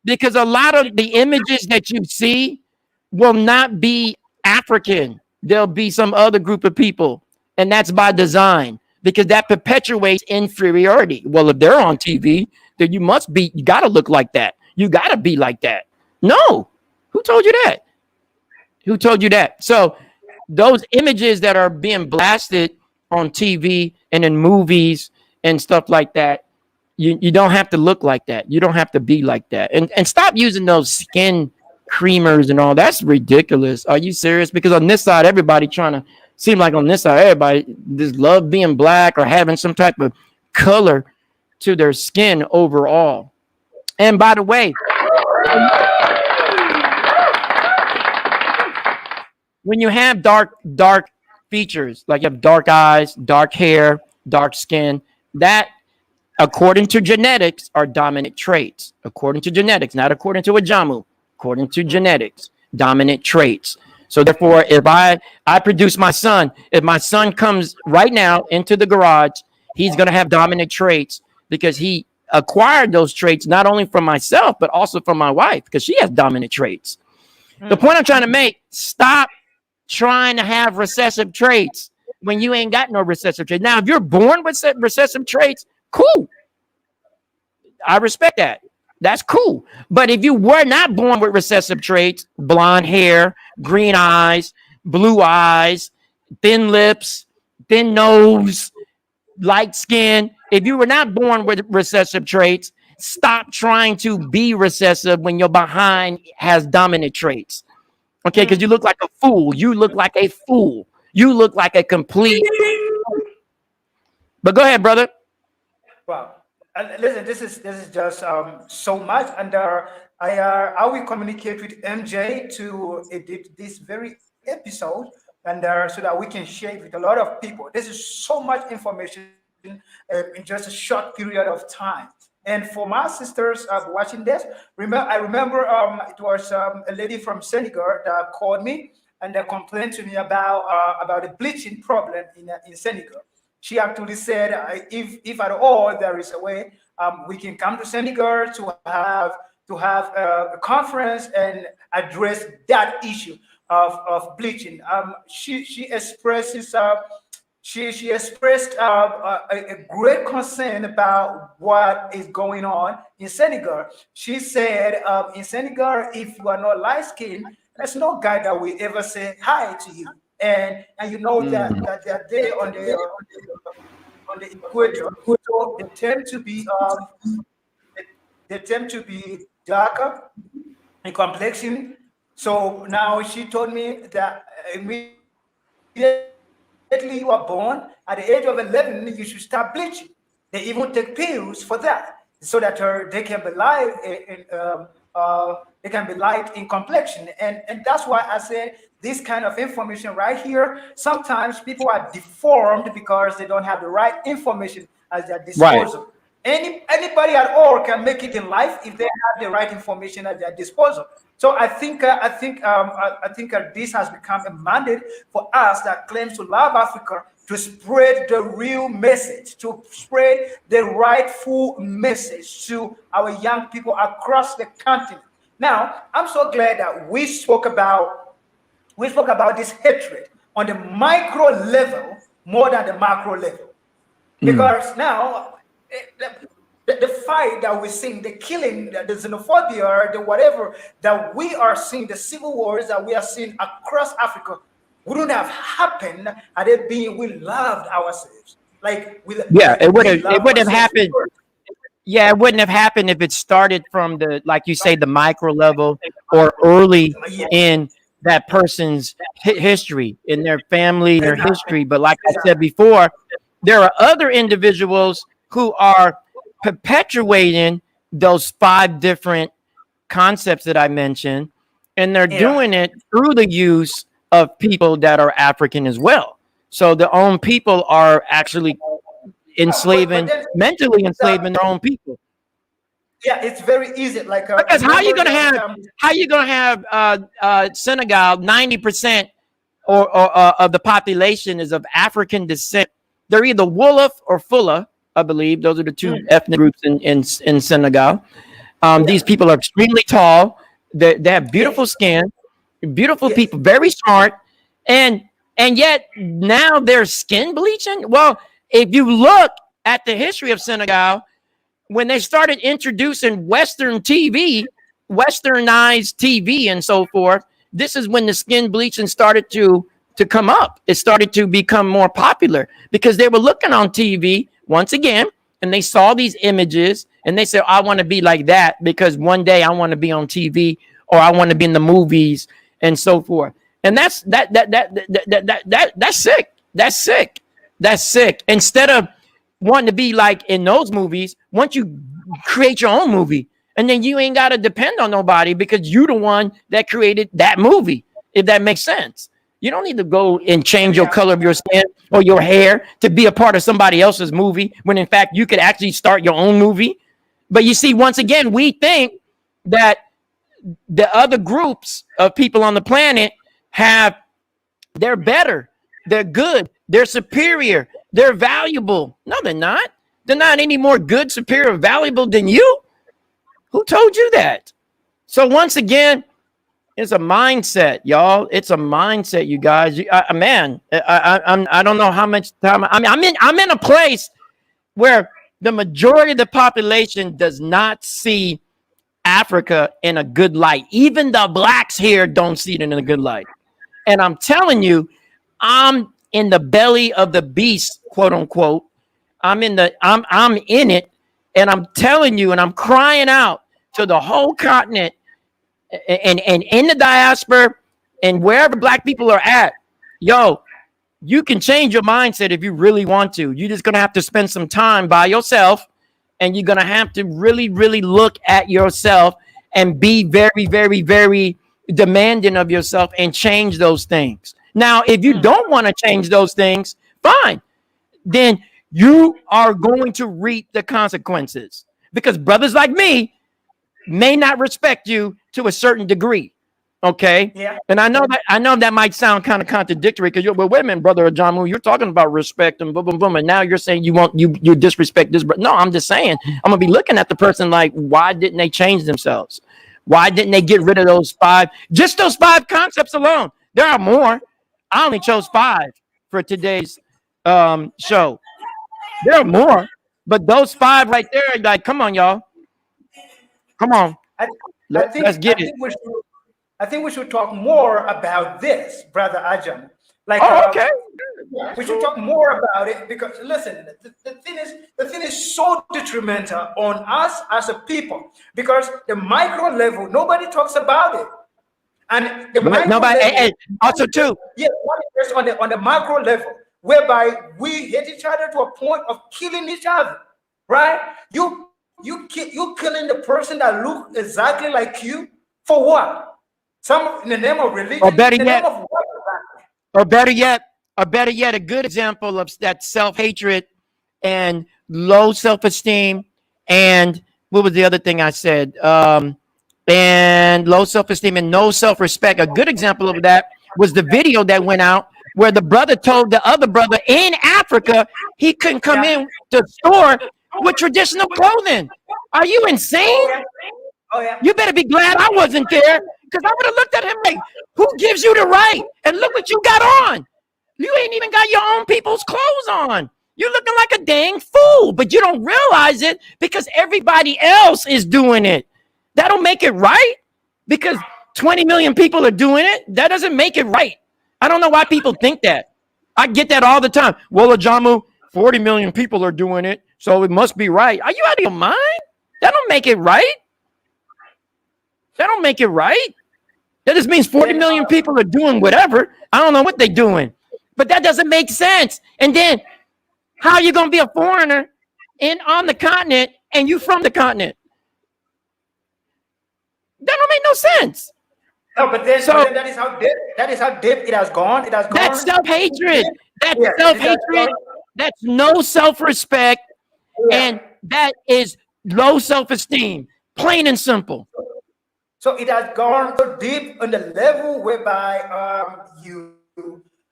because a lot of the images that you see will not be African. There'll be some other group of people, and that's by design because that perpetuates inferiority. Well, if they're on TV, then you got to look like that. You got to be like that. No, who told you that? Who told you that? So those images that are being blasted on TV and in movies and stuff like that, you don't have to look like that. You don't have to be like that. And stop using those skin creamers and all. That's ridiculous. Are you serious? Because on this side, everybody trying to seem like on this side, everybody just love being black or having some type of color to their skin overall. And by the way, when you have dark features, like you have dark eyes, dark hair, dark skin, that according to genetics are dominant traits. According to genetics, not according to a Jamu, according to genetics, dominant traits. So therefore, if I produce my son, if my son comes right now into the garage, he's going to have dominant traits because he acquired those traits not only from myself, but also from my wife because she has dominant traits. The point I'm trying to make, stop trying to have recessive traits when you ain't got no recessive traits. Now, if you're born with recessive traits, cool. I respect that. That's cool. But if you were not born with recessive traits, blonde hair, green eyes, blue eyes, thin lips, thin nose, light skin, if you were not born with recessive traits, stop trying to be recessive when your behind has dominant traits. Okay, because you look like a fool. You look like a fool. You look like a complete. But go ahead, brother. Wow. Listen, this is just so much, and I will communicate with MJ to edit this very episode, and so that we can share it with a lot of people. This is so much information in just a short period of time. And for my sisters watching this, I remember it was a lady from Senegal that called me and complained to me about the bleaching problem in Senegal. She actually said, if at all there is a way, we can come to Senegal to have a conference and address that issue of bleaching. She expresses. She expressed a great concern about what is going on in Senegal. She said, in Senegal, if you are not light skinned, there's no guy that will ever say hi to you. And you know that they're there on the equator, so they tend to be darker in complexion. So now she told me that immediately you are born, at the age of 11, you should start bleaching. They even take pills for that, so that they can be light they can be light in complexion. And that's why I said this kind of information right here. Sometimes people are deformed because they don't have the right information at their disposal. Right. Anybody at all can make it in life if they have the right information at their disposal. So I think this has become a mandate for us that claims to love Africa to spread the real message, to spread the rightful message to our young people across the continent. Now, I'm so glad that we spoke about this hatred on the micro level more than the macro level, because now the fight that we're seeing, the killing, the xenophobia, the whatever that we are seeing, the civil wars that we are seeing across Africa, wouldn't have happened had it been we loved ourselves. It would have happened. Yeah, it wouldn't have happened if it started from the, like you say, the micro level or early in that person's history, in their family, their history. But like I said before, there are other individuals who are perpetuating those 5 different concepts that I mentioned, and they're doing it through the use of people that are African as well. So their own people are actually mentally enslaving their own people. Yeah, it's very easy. Like Because how you remember gonna that, have Senegal 90% or of the population is of African descent. They're either Wolof or Fula, I believe. Those are the two ethnic groups in Senegal. These people are extremely tall. They have beautiful yes, skin, beautiful yes, people, very smart, and yet now they're skin bleaching. Well, if you look at the history of Senegal, when they started introducing Western TV, Westernized TV, and so forth, this is when the skin bleaching started to come up. It started to become more popular because they were looking on TV once again, and they saw these images, and they said, "I want to be like that because one day I want to be on TV or I want to be in the movies and so forth." And that's sick. That's sick. That's sick. Instead of wanting to be like in those movies, once you create your own movie, and then you ain't got to depend on nobody because you the one that created that movie, if that makes sense. You don't need to go and change your yeah, color of your skin or your hair to be a part of somebody else's movie when in fact you could actually start your own movie. But you see, once again, we think that the other groups of people on the planet they're better, they're good, they're superior, they're valuable. No, they're not. They're not any more good, superior, valuable than you. Who told you that? So once again, it's a mindset, y'all. It's a mindset, you guys. I don't know how much time. I mean, I'm in a place where the majority of the population does not see Africa in a good light. Even the blacks here don't see it in a good light. And I'm telling you, I'm in the belly of the beast, quote unquote. I'm in it, and I'm telling you, and I'm crying out to the whole continent and in the diaspora and wherever black people are at. Yo, you can change your mindset if you really want to. You're just gonna have to spend some time by yourself, and you're gonna have to really, really look at yourself and be very, very, very demanding of yourself and change those things. Now, if you don't want to change those things, fine. Then you are going to reap the consequences because brothers like me may not respect you to a certain degree. Okay. yeah, And I know that might sound kind of contradictory because well, wait a minute, brother Ajamu, you're talking about respect and boom, boom, boom. And now you're saying you disrespect this. But no, I'm just saying, I'm gonna be looking at the person like, why didn't they change themselves? Why didn't they get rid of those just those 5 concepts alone? There are more. I only chose 5 for today's show. There are more, but those 5 right there, like, come on, y'all. Come on. I, Let's get it. I think we should talk more about this, brother Ajam. Like, Oh, okay. we should talk more about it because listen, the thing is so detrimental on us as a people because the micro level nobody talks about it, and the micro Nobody. level, And also, too. yeah, on the macro level whereby we hate each other to a point of killing each other, right? You killing the person that look exactly like you for what? Some in the name of religion, Or better in the yet, name of what? or better yet, a good example of that self-hatred and low self-esteem. And what was the other thing I said? And low self-esteem and no self-respect. A good example of that was the video that went out where the brother told the other brother in Africa he couldn't come in the store with traditional clothing. Are you insane? Oh yeah. You better be glad I wasn't there because I would have looked at him like, who gives you the right? And look what you got on. You ain't even got your own people's clothes on. You're looking like a dang fool, but you don't realize it because everybody else is doing it. That don't make it right because 20 million people are doing it. That doesn't make it right. I don't know why people think that. I get that all the time. Well, Ajamu, 40 million people are doing it, so it must be right. Are you out of your mind? That don't make it right. That don't make it right. That just means 40 million people are doing whatever. I don't know what they're doing, but that doesn't make sense. And then how are you going to be a foreigner on the continent and you from the continent? That don't make no sense. No, but then that is how deep it has gone. It has gone. That's self-hatred. That's Yeah, self-hatred. That's no self-respect. Yeah. And that is low self-esteem. Plain and simple. So it has gone so deep on the level whereby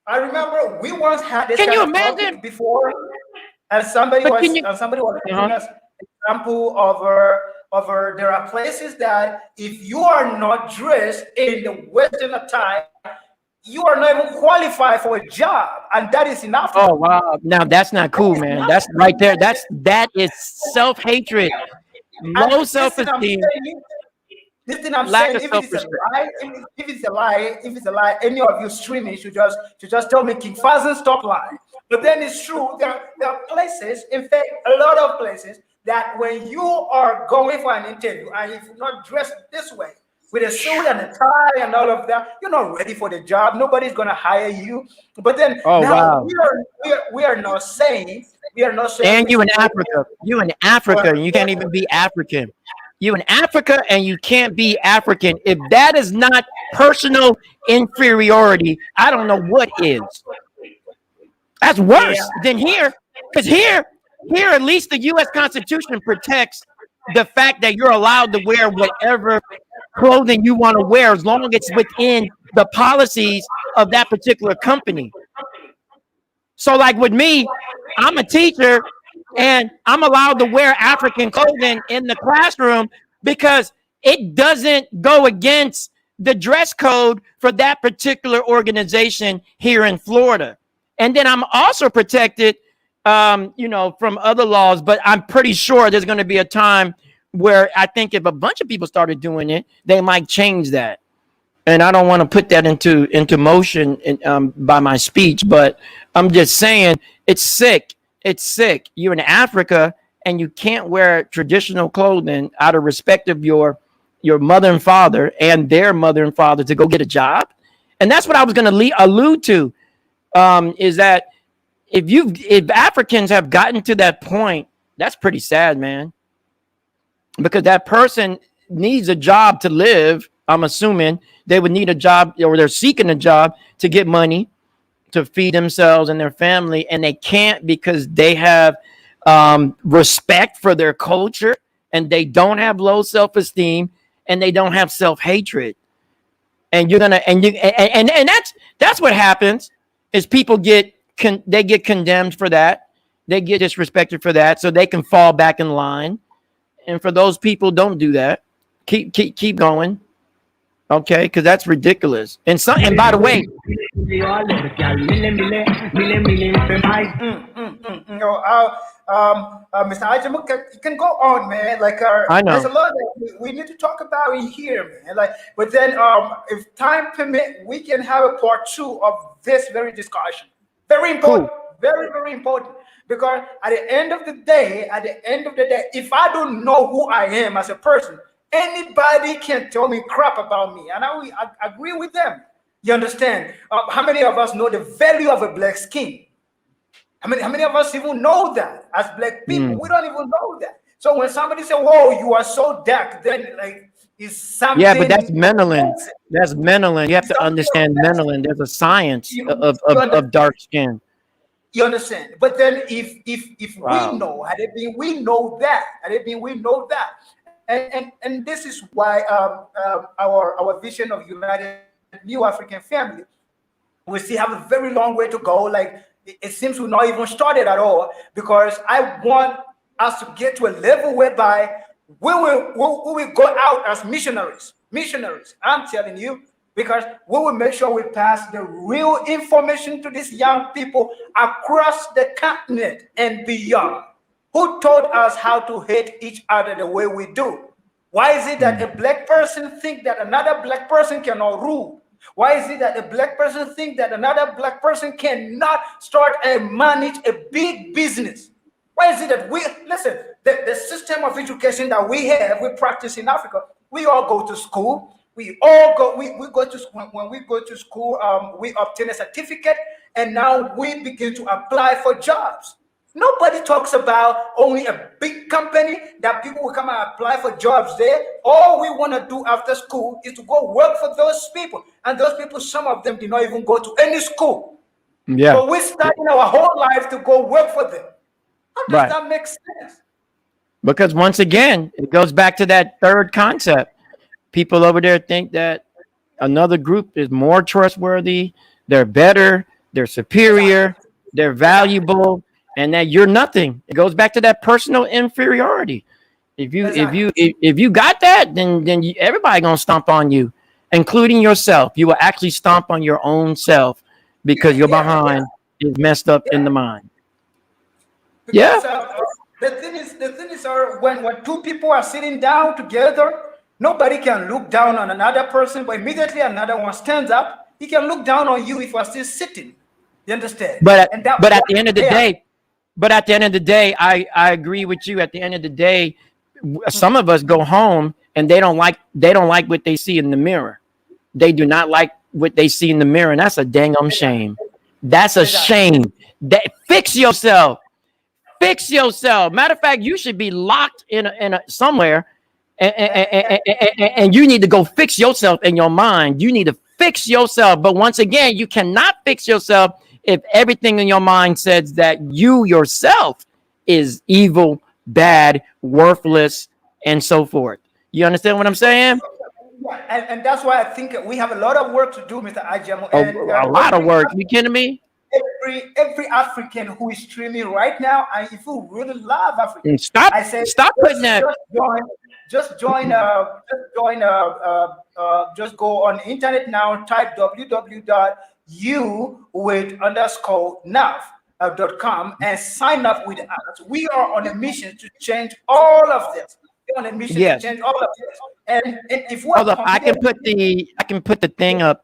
I remember we once had this kind Can of you topic imagine? before, and somebody But was can you? giving us example over there are places that if you are not dressed in the Western attire, you are not even qualified for a job, and that is in Africa. Oh wow! Now that's not That cool, is in man. That's Africa. right there. That is self-hatred, And low this thing I'm self-esteem, saying, this thing I'm lack saying, of if it is a self-respect. lie, if it's a lie, if it's a lie, any of you streaming should just tell me King Fazil stop lying. But then it's true. There are places, in fact, a lot of places that when you are going for an interview and if you're not dressed this way with a suit and a tie and all of that, you're not ready for the job. Nobody's gonna hire you. But then Oh now wow! we are not saying And it's You in Africa, and you can't even be African. You in Africa, and you can't be African. If that is not personal inferiority, I don't know what is. That's yeah. worse than here, because here at least the U.S. Constitution protects the fact that you're allowed to wear whatever clothing you want to wear as long as it's within the policies of that particular company. So, like with me, I'm a teacher and I'm allowed to wear African clothing in the classroom because it doesn't go against the dress code for that particular organization here in Florida. And then I'm also protected, from other laws, but I'm pretty sure there's going to be a time where I think if a bunch of people started doing it, they might change that. And I don't want to put that into motion by my speech, but I'm just saying it's sick. It's sick. You're in Africa and you can't wear traditional clothing out of respect of your mother and father and their mother and father to go get a job. And that's what I was going to allude to. Is that if Africans have gotten to that point, that's pretty sad, man, because that person needs a job to live. I'm assuming they would need a job, or they're seeking a job to get money to feed themselves and their family, and they can't because they have respect for their culture, and they don't have low self-esteem, and they don't have self-hatred. And you're gonna and that's what happens is people they get condemned for that, they get disrespected for that, so they can fall back in line. And for those people, don't do that. Keep going. Okay, because that's ridiculous. And by the way, No, Mr. Ajamuk, you can go on, man. Like, I there's a know. lot that we need to talk about in here, man. Like, but then, if time permit, we can have a part two of this very discussion. Very important, Cool. very, very important. Because at the end of the day, if I don't know who I am as a person, anybody can tell me crap about me, and I agree with them. You understand? How many of us know the value of a black skin? How many of us even know that as black people? Mm. We don't even know that. So when somebody say, "Whoa, you are so dark," then like it's Yeah, but that's something Menelin. offensive. That's Menelin. You have It's to something understand offensive. Menelin. There's a science You, of, you, of, under, of dark skin. you understand? But then if we Wow. know, had it been we know that, had it been we know that, and this is why our vision of United New African Family, we still have a very long way to go. Like it seems we're not even started at all because I want us to get to a level whereby we will go out as missionaries. Missionaries, I'm telling you, because we will make sure we pass the real information to these young people across the continent and beyond. Who taught us how to hate each other the way we do? Why is it that Mm. a black person think that another black person cannot rule? Why is it that a black person think that another black person cannot start and manage a big business? Why is it that we listen? The system of education that we practice in Africa. We all go to school. We all go. We go to when we go to school. We obtain a certificate, and now we begin to apply for jobs. Nobody talks about only a big company that people will come and apply for jobs there. All we want to do after school is to go work for those people. And those people, some of them did not even go to any school. Yeah. But we're studying our whole life to go work for them. How does Right. that make sense? Because once again, it goes back to that third concept. People over there think that another group is more trustworthy, they're better, they're Exactly. superior, they're Exactly. valuable, and that you're nothing. It goes back to that personal inferiority. Exactly. If you got that, then everybody gonna stomp on you, including yourself. You will actually stomp on your own self because Yeah, your yeah, yeah, behind is messed up in yeah. the mind. Yeah, Because the thing is, when two people are sitting down together, nobody can look down on another person, but immediately another one stands up, he can look down on you if you are still sitting. You understand? And that but at what the end of the they are. day, I agree with you. At the end of the day, some Mhm. of us go home and they don't like what they see in the mirror. They do not like what they see in the mirror, and that's a dang Exactly. shame. That's a Exactly. shame. That fix yourself. Fix yourself. Matter of fact, you should be locked in a somewhere, and you need to go fix yourself in your mind. You need to fix yourself. But once again, you cannot fix yourself if everything in your mind says that you yourself is evil, bad, worthless, and so forth. You understand what I'm saying? Yeah, and that's why I think we have a lot of work to do, Mr. Ajamo, and A lot of work. You kidding me? every African who is streaming right now, and if you really love African, And stop, I say stop putting that. just join, just go on the internet now, type www.u with underscore nav. .com and sign up with us. We are on a mission to change all of this. We're on a mission to Yes. change all of this. And if we are Hold up. confident, I can put the thing up.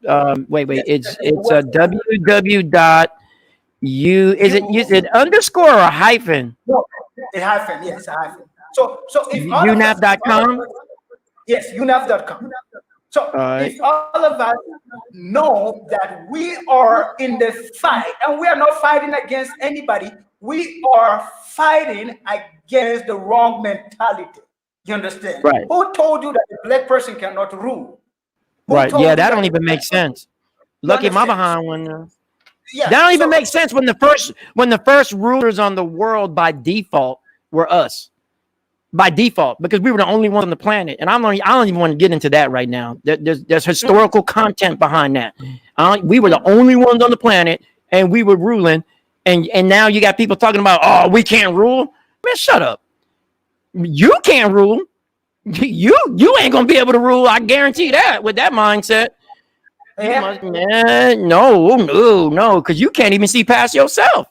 Wait. yes, the It's a website, www dot u. Is you it underscore or a hyphen? no, it hyphen, yes, a hyphen. So if all of us, unap.com. yes, unav.com. All So right. if all of us know that we are in the fight, and we are not fighting against anybody, we are fighting against the wrong mentality. You understand? Right. Who told you that a black person cannot rule? Who Right. Yeah, told you that that don't a even black make person? sense. You Lucky my understand? behind one. Yeah. That don't even So, make sense when the first rulers on the world by default were us. By default, because we were the only ones on the planet. And I don't even want to get into that right now. There's mhm, historical content behind that. We were the mhm. only ones on the planet, and we were ruling. And now you got people talking about, oh, we can't rule. Man, shut up. You can't rule. You ain't gonna be able to rule. I guarantee that. With that mindset, you Yeah. must, man. No, because you can't even see past yourself.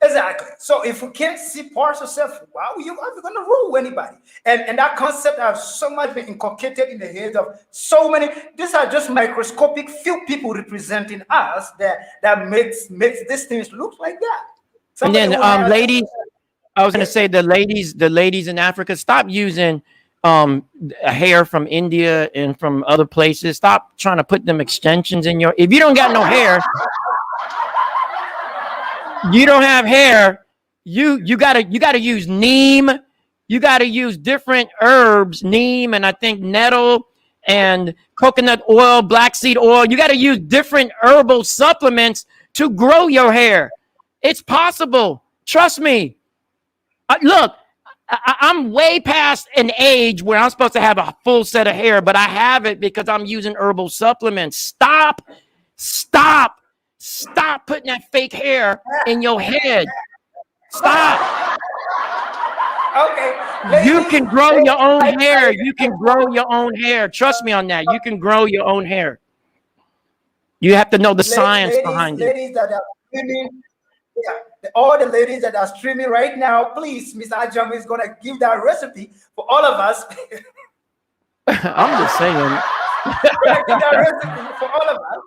Exactly. So if we can't see parts of self, how are you ever going to rule anybody? And that concept has so much been inculcated in the heads of so many. These are just microscopic few people representing us that makes these things look like that. And Somebody then, who has ladies, I was gonna yes, say the ladies in Africa, stop using um hair from India and from other places. Stop trying to put them extensions in your. If you don't got no hair, you don't have hair. You gotta use neem. You gotta use different herbs, neem, and I think nettle and coconut oil, black seed oil. You gotta use different herbal supplements to grow your hair. It's possible. Trust me. Look, I'm way past an age where I'm supposed to have a full set of hair, but I have it because I'm using herbal supplements. Stop, stop putting that fake hair in your head. Stop. okay, You ladies, can grow ladies, your own hair. You I can grow your own hair. Trust me on that. You can grow your own hair. You have to know the science behind it. ladies that are streaming, yeah, all the ladies that are streaming right now, please, Mr. Ajam is gonna give that recipe for all of us. I'm just saying. Gonna give that recipe for all of us,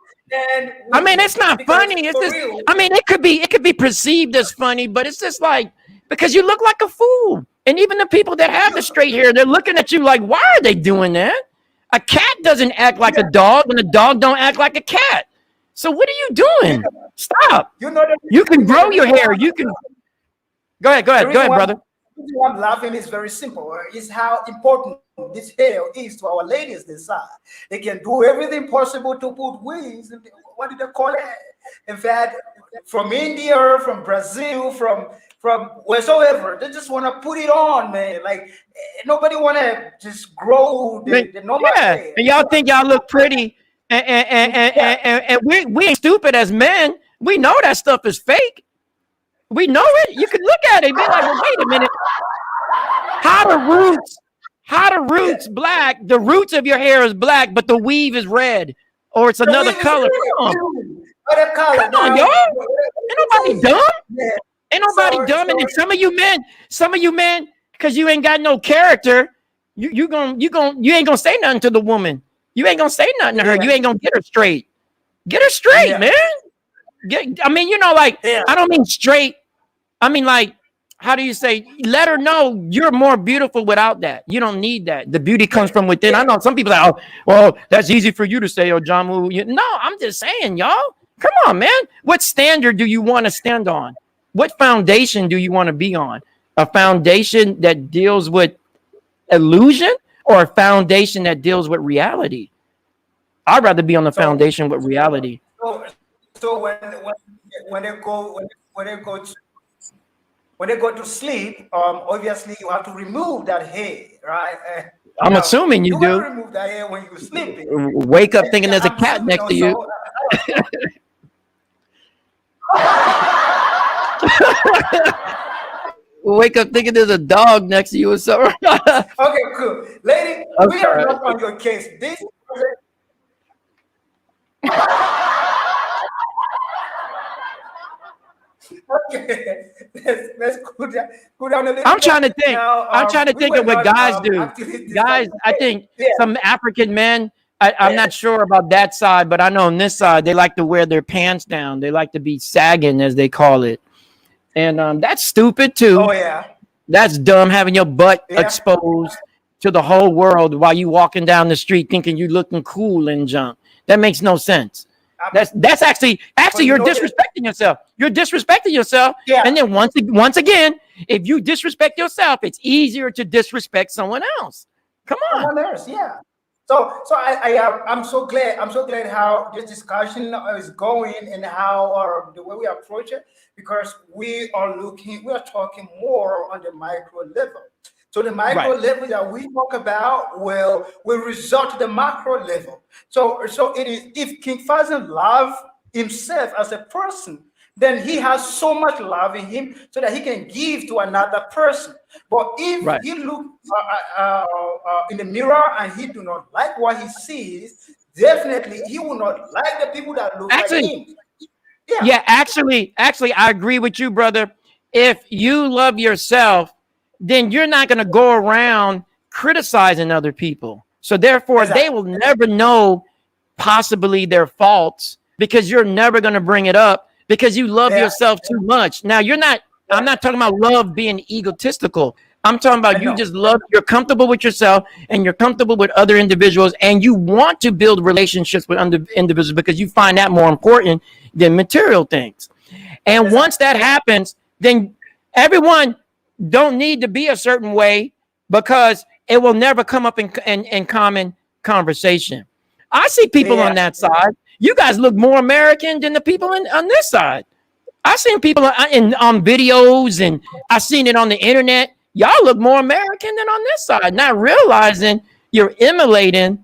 and I mean, it's not because funny. It's for just, real, I mean, it could be perceived as funny, but it's just like because you look like a fool. And even the people that have the you, straight hair, they're looking at you like, why are they doing that? A cat doesn't act like a yeah, dog, and a dog don't act like a cat. So what are you you doing? know, Stop. you know the You can you know grow your hair. You can go ahead, go the ahead, go reason ahead, why brother. the reason why I'm laughing is very simple. Is how important this hair is to our ladies this side. They can do everything possible to put wings. What do they call it? In fact, from India, from Brazil, from wheresoever. They just want to put it on, man. Like nobody want to just grow the normal Yeah, hair. and y'all think y'all look pretty, and we ain't stupid as men. We know that stuff is fake. We know it. You can look at it and be like, well, wait a minute. How the roots black? The roots of your hair is black, but the weave is red, or it's another color. Come on, y'all. Ain't nobody dumb. Yeah. Ain't nobody dumb. And then some of you men, because you ain't got no character, you ain't gonna say nothing to the woman. You ain't gonna say nothing to her. You ain't gonna get her straight. Get her straight, man. I mean, I don't mean straight. I mean, like, how do you say? Let her know you're more beautiful without that. You don't need that. The beauty comes from within. I know some people are like, oh, well, that's easy for you to say, oh, John Woo. No, I'm just saying, y'all. Come on, man. What standard do you want to stand on? What foundation do you want to be on? A foundation that deals with illusion or a foundation that deals with reality? I'd rather be on the foundation with reality. So when they go to sleep, obviously you have to remove that hair, right? I'm assuming you do. Remove that hair when you're sleeping. Wake up thinking there's a cat next to you. Wake up thinking there's a dog next to you or something. Okay, cool. Lady, we are not on your case. This okay. Let's cool down a little I'm trying to think. Now, I'm trying to think of what guys do. Guys, I think some African men, I'm not sure about that side, but I know on this side, they like to wear their pants down. They like to be sagging, as they call it. And that's stupid, too. Oh, yeah. That's dumb, having your butt exposed to the whole world while you walking down the street thinking you looking cool and junk. That makes no sense. That's actually you're disrespecting yourself. You're disrespecting yourself. Yeah. And then once again, if you disrespect yourself, it's easier to disrespect someone else. Come on. Someone else, yeah. So I'm so glad how this discussion is going and how the way we approach it, because we are talking more on the micro level. So the micro level that we talk about will result to the macro level. So it is, if King Fazil love himself as a person, then he has so much love in him so that he can give to another person. But if he look in the mirror and he do not like what he sees, definitely he will not like the people that look like him. Yeah, actually, I agree with you, brother. If you love yourself, then you're not going to go around criticizing other people. So therefore, they will never know possibly their faults, because you're never going to bring it up because you love yourself too much. Now, I'm not talking about love being egotistical. I'm talking about you just you're comfortable with yourself and you're comfortable with other individuals, and you want to build relationships with individuals because you find that more important than material things. And once that happens, then everyone don't need to be a certain way, because it will never come up in common conversation. I see people on that side. You guys look more American than the people on this side. I've seen people on videos, and I've seen it on the internet. Y'all look more American than on this side, not realizing you're emulating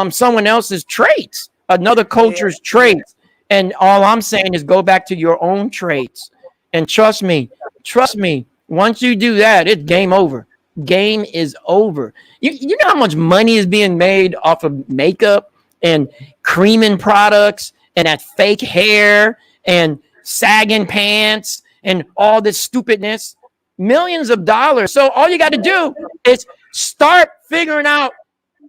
someone else's traits, another culture's traits. And all I'm saying is go back to your own traits. And trust me, once you do that, it's game over. Game is over. You know how much money is being made off of makeup and creaming products and that fake hair and sagging pants and all this stupidness? Millions of dollars. So all you got to do is start figuring out,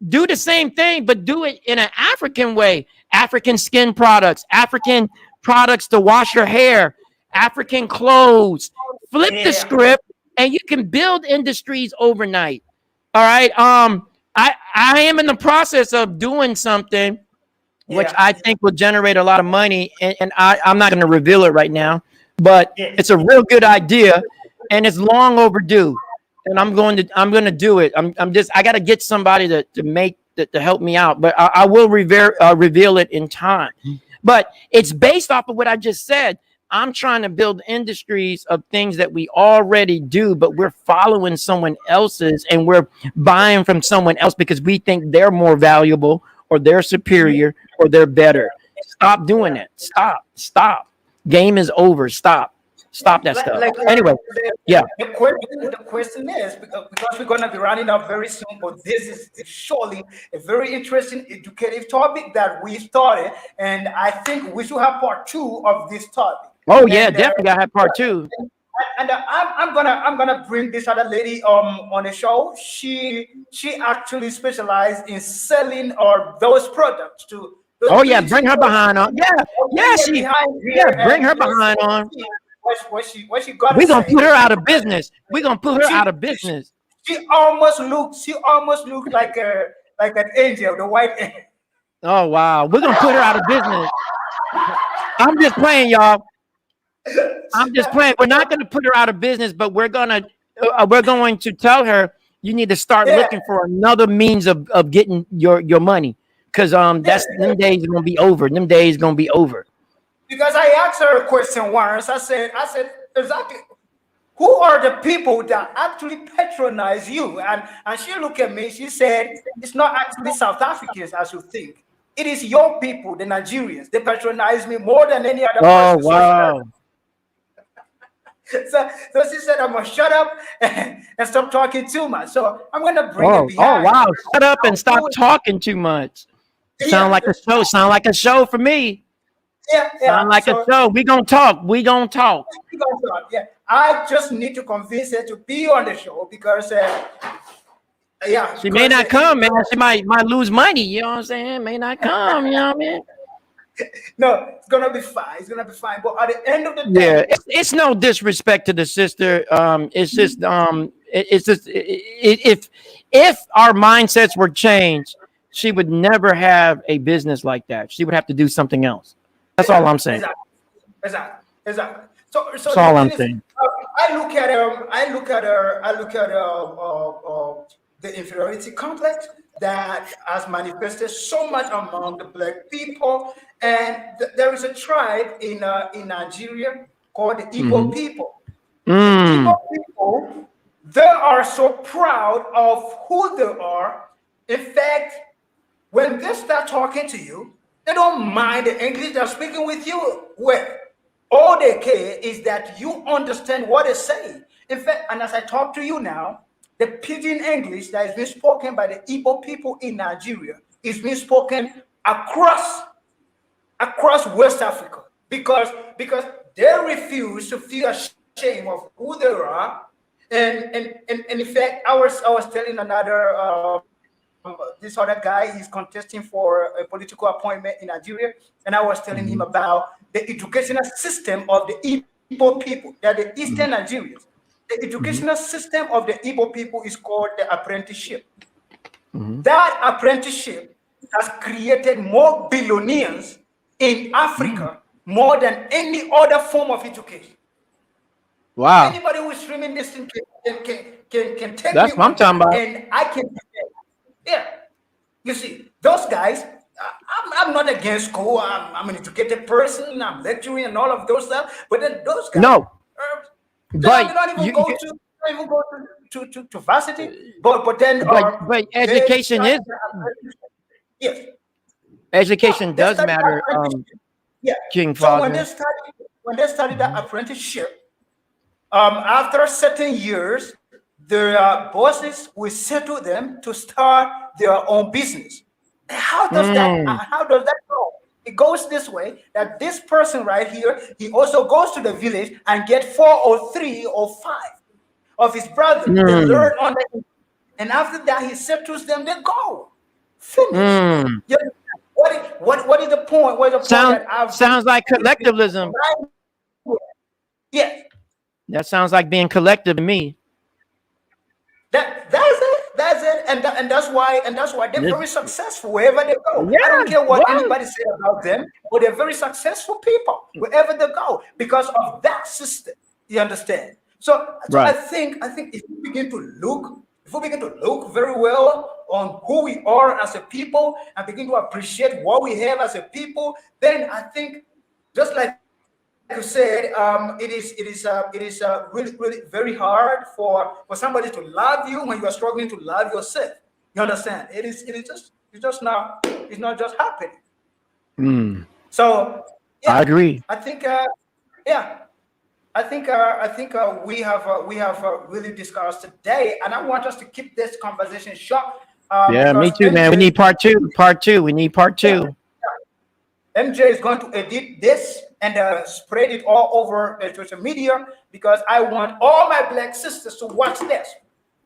do the same thing, but do it in an African way. African skin products, African products to wash your hair, African clothes. Flip the script, and you can build industries overnight. All right. I am in the process of doing something which I think will generate a lot of money, and I'm not going to reveal it right now, but it's a real good idea, and it's long overdue. And I'm going to do it. I got to get somebody to help me out, but I will reveal it in time. But it's based off of what I just said. I'm trying to build industries of things that we already do, but we're following someone else's and we're buying from someone else because we think they're more valuable or they're superior or they're better. Stop doing that. Stop. Game is over. Stop that stuff. Anyway, yeah. The question is, because we're going to be running up very soon, but this is surely a very interesting, educative topic that we started, and I think we should have part two of this topic. Oh yeah, definitely. I have part two. And I'm gonna bring this other lady on the show. She actually specialized in selling or those products to. Oh yeah, bring her behind on. Bring her behind on. What she got? We're gonna put her out of business. We're gonna put her out of business. She almost looked like an angel, the white angel. Oh wow, we're gonna put her out of business. I'm just playing, y'all. I'm just playing. We're not gonna put her out of business, but we're going to tell her you need to start looking for another means of getting your money, because them days are gonna be over. Them days gonna be over. Because I asked her a question once. I said exactly, who are the people that actually patronize you? And she looked at me. She said, it's not actually South Africans as you think. It is your people, the Nigerians. They patronize me more than any other person. Oh wow. So she said, I'm gonna shut up and stop talking too much. So I'm gonna bring it behind. Oh wow! Shut up and stop talking too much. Sound like a show. Sound like a show for me. Yeah. Sound like a show. We gonna talk. Yeah. I just need to convince her to be on the show because she may not come, man. She might lose money. You know what I'm saying? May not come. You know what I mean? No, it's gonna be fine. But at the end of the day, it's no disrespect to the sister. It's just if our mindsets were changed, she would never have a business like that. She would have to do something else. That's all I'm saying. Exactly. So that's all I'm saying. I look at the inferiority complex that has manifested so much among the Black people, and there is a tribe in Nigeria called the Igbo people. The Igbo people, they are so proud of who they are. In fact, when they start talking to you, they don't mind the English they're speaking with you with. All they care is that you understand what they're saying. In fact, and as I talk to you now, the pidgin English that is being spoken by the Igbo people in Nigeria is being spoken across West Africa because they refuse to feel ashamed of who they are. And in fact, I was telling another this other guy is contesting for a political appointment in Nigeria, and I was telling him about the educational system of the Igbo people, that the Eastern Nigerians. The educational system of the Igbo people is called the apprenticeship. That apprenticeship has created more billionaires in Africa more than any other form of education. Wow. Anybody who is streaming this thing can take That's me what I'm talking about. and I can. Yeah, you see, those guys. I'm not against school. I'm an educated person. I'm lecturing and all of those stuff. But then those guys. No. They don't even go to varsity. But education is. Yes. Education does matter. King Father. So when they started that apprenticeship, after certain years, their bosses will settle them to start their own business. How does that go? It goes this way, that this person right here, he also goes to the village and get 4 or 3 or 5 of his brothers. They learn on the, and after that he settles them. They go finish. What is the point? What is the point? Sounds like collectivism. Yeah, that sounds like being collective to me. That's it, and that's why they're very successful wherever they go. I don't care what anybody says about them, but they're very successful people wherever they go because of that system. You understand? So I think if we begin to look very well on who we are as a people and begin to appreciate what we have as a people, then I think just like you said, it is really really very hard for somebody to love you when you are struggling to love yourself. You understand? It's not just happening. Mm, So I yeah, agree. I think yeah, we have really discussed today, and I want us to keep this conversation short Yeah, because me too, man. We need part two. Part two. We need part yeah, two. MJ is going to edit this and spread it all over social media because I want all my black sisters to watch this.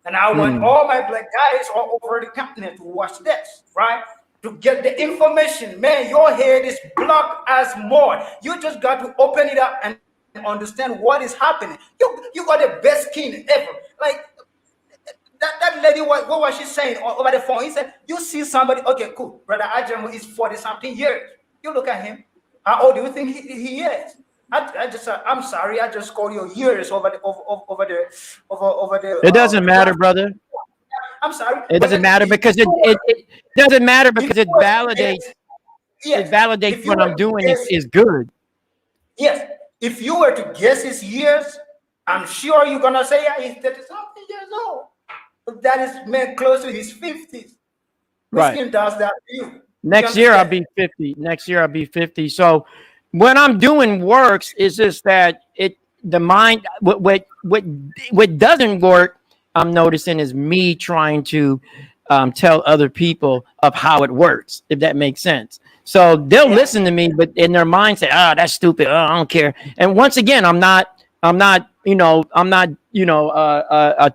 And I want Mm. all my black guys all over the continent to watch this, right? To get the information. Man, your head is blocked as more. You just got to open it up and understand what is happening. You got the best skin ever. Like that lady, what was she saying over the phone? He said, you see somebody, okay, cool. Brother Ajamo is 40 something years. You look at him. How old do you think he is? I'm sorry, I just called your years over It doesn't the matter, graph. brother. I'm sorry, It but doesn't then matter because it doesn't matter if because you were to guess, it yes, validates if you what were I'm to doing guess, is good. yes, if you were to guess his years, I'm sure you're gonna say, yeah, he's 30 something years old. But that is man close to his 50s. Right. Whiskey does that to you. You Next year I'll understand? be 50. Next year I'll be 50. So when I'm doing works, is just that the mind what doesn't work, I'm noticing is me trying to tell other people of how it works, if that makes sense. So they'll Yeah. listen to me, but in their mind say, "Ah, that's stupid. Oh, I don't care." And once again, I'm not a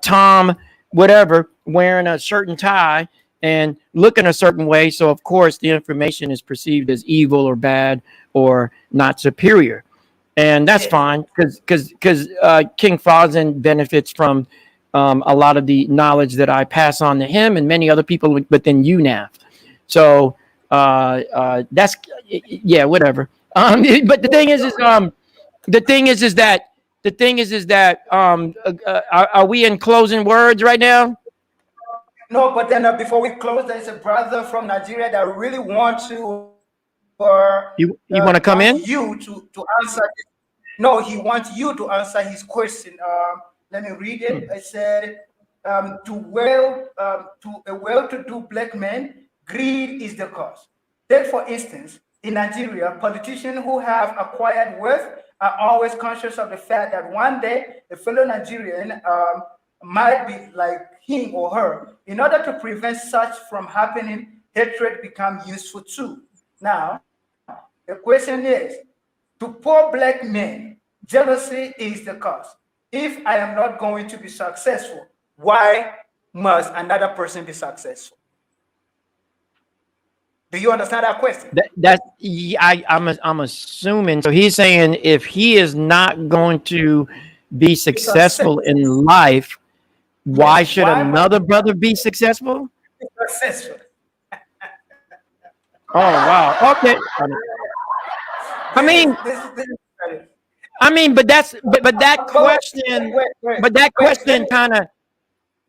Tom, whatever, wearing a shirt and tie and looking a certain way. So of course the information is perceived as evil or bad or not superior, and that's Yeah. fine because King Fazan benefits from a lot of the knowledge that I pass on to him and many other people within UNAF. So that's yeah, whatever. But the thing is that are we in closing words right now? No, but then before we close, there's a brother from Nigeria that really You want to come wants in? you to answer. No, he wants you to answer his question. Let me read it. I said, to a well-to-do black man, greed is the cause. Take, for instance, in Nigeria, politicians who have acquired wealth are always conscious of the fact that one day a fellow Nigerian might be like him or her. In order to prevent such from happening, hatred becomes useful too. Now, the question is, to poor black men, jealousy is the cause. If I am not going to be successful, why must another person be successful? Do you understand that question? I'm assuming. So he's saying if he is not going to be Be successful. successful in life, why Yes. should Why must another brother be successful? he be successful? Oh wow. Okay. I This is mean, this is but that's but that but question, but that let question me kind of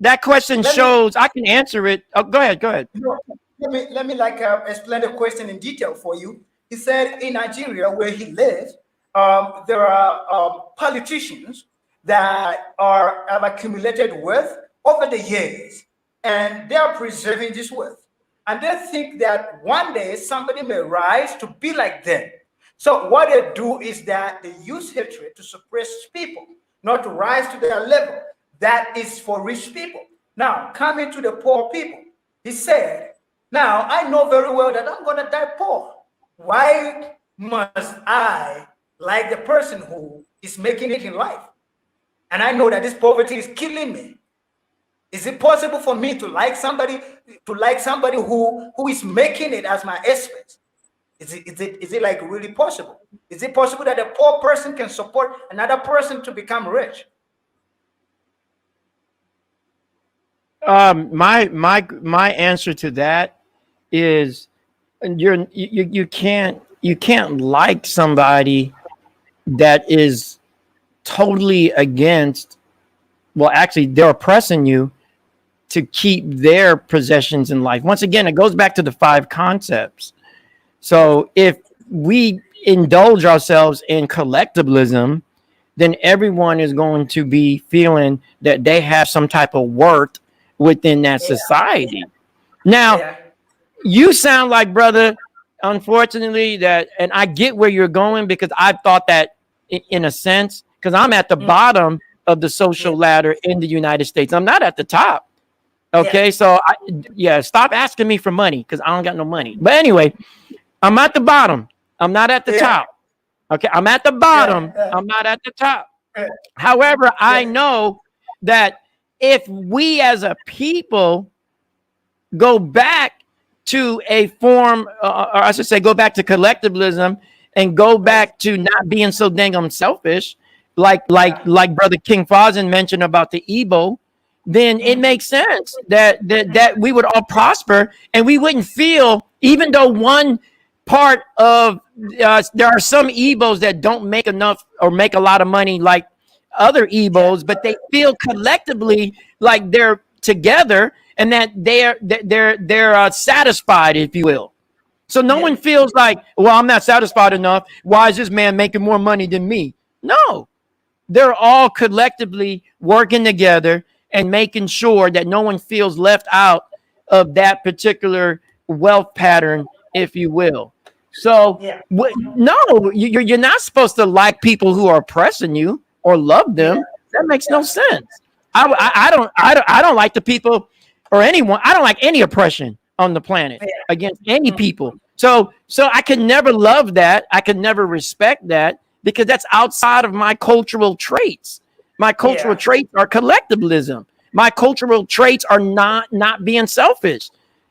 that question let me shows I can answer it. Oh, go ahead. Go ahead. no, let me like explain the question in detail for you. He said in Nigeria, where he lives, there are politicians that have accumulated wealth over the years, and they are preserving this wealth, and they think that one day somebody may rise to be like them. So what they do is that they use hatred to suppress people, not to rise to their level. That is for rich people. Now, coming to the poor people, he said, now I know very well that I'm going to die poor. Why must I like the person who is making it in life? And I know that this poverty is killing me. Is it possible for me to like somebody who is making it as my expense? Is it like really possible? Is it possible that a poor person can support another person to become rich? My answer to that is you can't like somebody that is totally against, well actually they're oppressing you to keep their possessions in life. Once again, it goes back to the five concepts. So if we indulge ourselves in collectivism, then everyone is going to be feeling that they have some type of worth within that Yeah. society. Now, Yeah. you sound like, brother, unfortunately, that, and I get where you're going, because I've thought that in a sense, because I'm at the Mm. bottom of the Yeah. social ladder in the United States. I'm not at the top. Yeah. Okay. So, yeah, stop asking me for money because I don't got no money. But anyway, I'm at the bottom. I'm not at the Yeah. top. Okay. I'm at the Yeah. bottom. I'm not at the top. Yeah. However, I Yeah. know that if we as a people go back to a form, or I should say, go back to collectivism and go Right. back to not being so dang selfish, like Yeah. Brother King Fazan mentioned about the Igbo, then it Mm. makes sense that we would all prosper and we wouldn't feel, even though one part of there are some Igbos that don't make enough or make a lot of money like other Yeah. Igbos, but they feel collectively like they're together and that they're satisfied, if you will. So no Yeah. one feels like, well, I'm not satisfied enough. Why is this man making more money than me? No, they're all collectively working together and making sure that no one feels left out of that particular wealth pattern, if you will. So, Yeah. no, you're not supposed to like people who are oppressing you or love Yeah. them. That makes no Yeah. sense. I don't like the people or anyone. I don't like any oppression on the planet Yeah. against any Mm. people. So I could never love that. I could never respect that because that's outside of my cultural traits. My cultural Yeah. traits are collectivism. My cultural traits are not being selfish,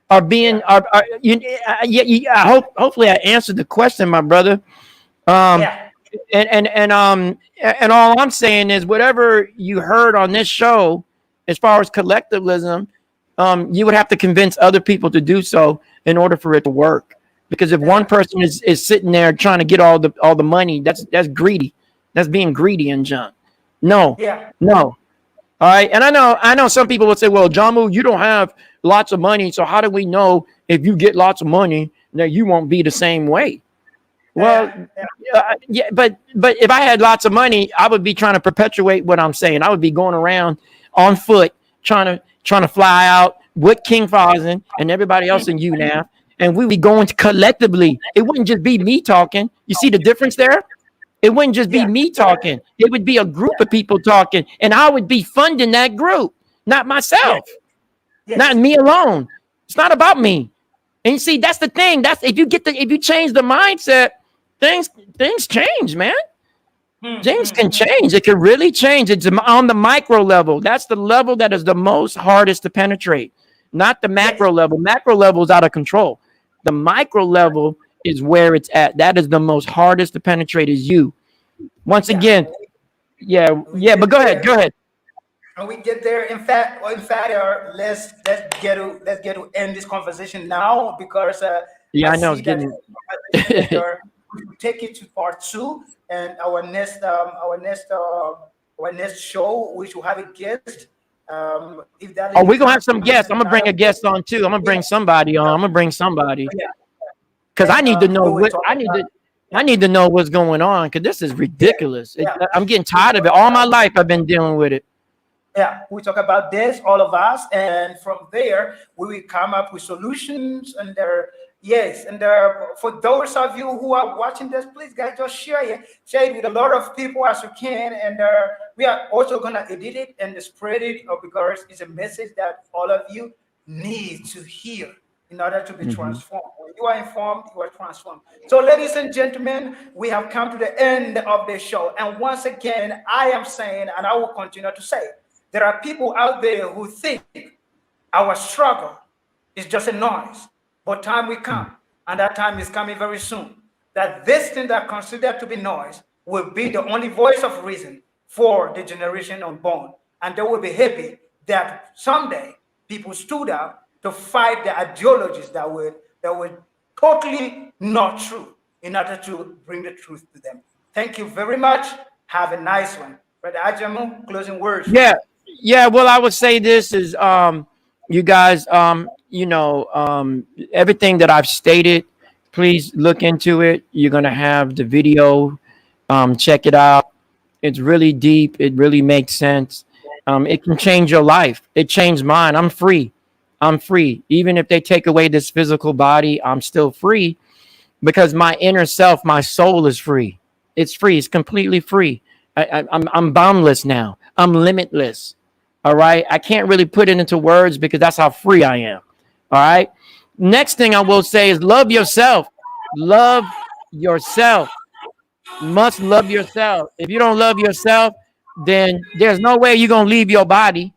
are being Yeah. are you, I hope hopefully I answered the question, my brother. Um, Yeah. and all I'm saying is whatever you heard on this show, as far as collectivism, you would have to convince other people to do so in order for it to work. Because if one Yeah. person is sitting there trying to get all the money, that's greedy. That's being greedy and junk. No, Yeah. no. All right. And I know some people would say, well, Jamu, you don't have lots of money. So how do we know if you get lots of money that you won't be the same way? Well, Yeah. Yeah. yeah, but if I had lots of money, I would be trying to perpetuate what I'm saying. I would be going around on foot trying to fly out with King Fazan and everybody else in UNAF, and we would be going to collectively. It wouldn't just be me talking. You see the difference there? It wouldn't just be Yeah. me talking. It would be a group of people talking, and I would be funding that group, not myself, not Yes. me alone. It's not about me. And you see, that's the thing. That's if you change the mindset, things change, man. Mm. Things Mm. can Mm. change. It can really change. It's on the micro level. That's the level that is the most hardest to penetrate, not the Yes. macro level. Macro level is out of control. The micro level is where it's at. That is the most hardest to penetrate. Is you. Once Yeah. again, yeah, We yeah. get But go ahead, there. go ahead. And we get there. In fact, let's get to end this conversation now because Yeah, I I know see it's that getting. we will take it to part two, and our next show, we should have a guest. If that Oh, lady we're gonna have comes, some guests. I'm gonna bring a guest on too. I'm gonna yeah, bring somebody on. I'm gonna bring somebody yeah, because I and need to know we will what talk I need about to. I need to know what's going on because this is yeah, ridiculous. yeah. I'm getting We tired of it. talk All about my life, I've been dealing with it. Yeah, we talk about this, all of us, and from there we will come up with solutions. And there, yes, and there, for those of you who are watching this, please guys just share it with a lot of people as you can. And we are also gonna edit it and spread it because it's a message that all of you need to hear in order to be Mhm. transformed. When you are informed, you are transformed. So, ladies and gentlemen, we have come to the end of the show. And once again, I am saying, and I will continue to say, there are people out there who think our struggle is just a noise, but time will come, and that time is coming very soon. That this thing that considered to be noise will be the only voice of reason for the generation unborn, and they will be happy that someday people stood up to fight the ideologies that were totally not true in order to bring the truth to them. Thank you very much. Have a nice one. Brother Ajamu, closing words. Yeah, yeah. Well, I would say this is you guys everything that I've stated. please look into it. You're gonna have the video. Check it out. It's really deep. It really makes sense. It can change your life. It changed mine. I'm free. I'm free. Even if they take away this physical body, I'm still free because my inner self, my soul is free. It's free. It's completely free. I'm boundless now. I'm limitless. All right. I can't really put it into words because that's how free I am. All right. Next thing I will say is love yourself. Love yourself. Must love yourself. If you don't love yourself, then there's no way you're going to leave your body.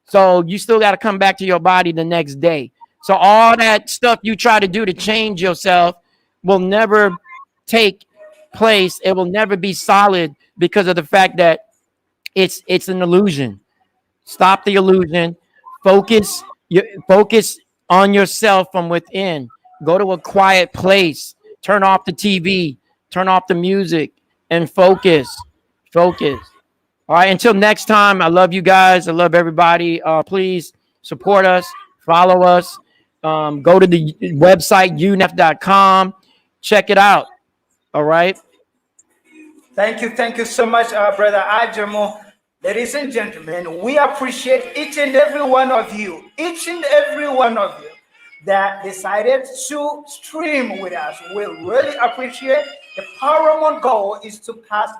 So you still got to come back to your body the next day. So all that stuff you try to do to change yourself will never take place. It will never be solid because of the fact that it's an illusion. Stop the illusion. Focus. Focus on yourself from within. Go to a quiet place. Turn off the TV. Turn off the music and focus. Focus. All right. Until next time, I love you guys. I love everybody. Please support us. Follow us. Go to the website, unef.com. Check it out. All right. Thank you. Thank you so much, Brother Ajamo. Ladies and gentlemen, we appreciate each and every one of you, that decided to stream with us. We really appreciate. The paramount goal is to pass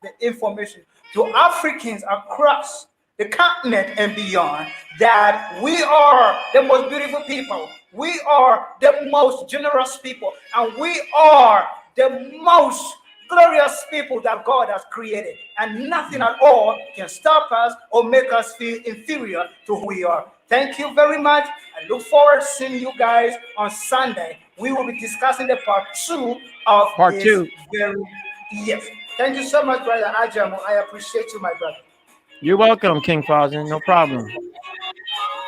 the information to Africans across the continent and beyond that we are the most beautiful people, we are the most generous people, and we are the most glorious people that God has created, and nothing at all can stop us or make us feel inferior to who we are. Thank you very much. I look forward to seeing you guys on Sunday. We will be discussing the part 2 of Part 2. very yes. Thank you so much, Brother Ajamo. I appreciate you, my brother. You're welcome, King Fazin. No problem.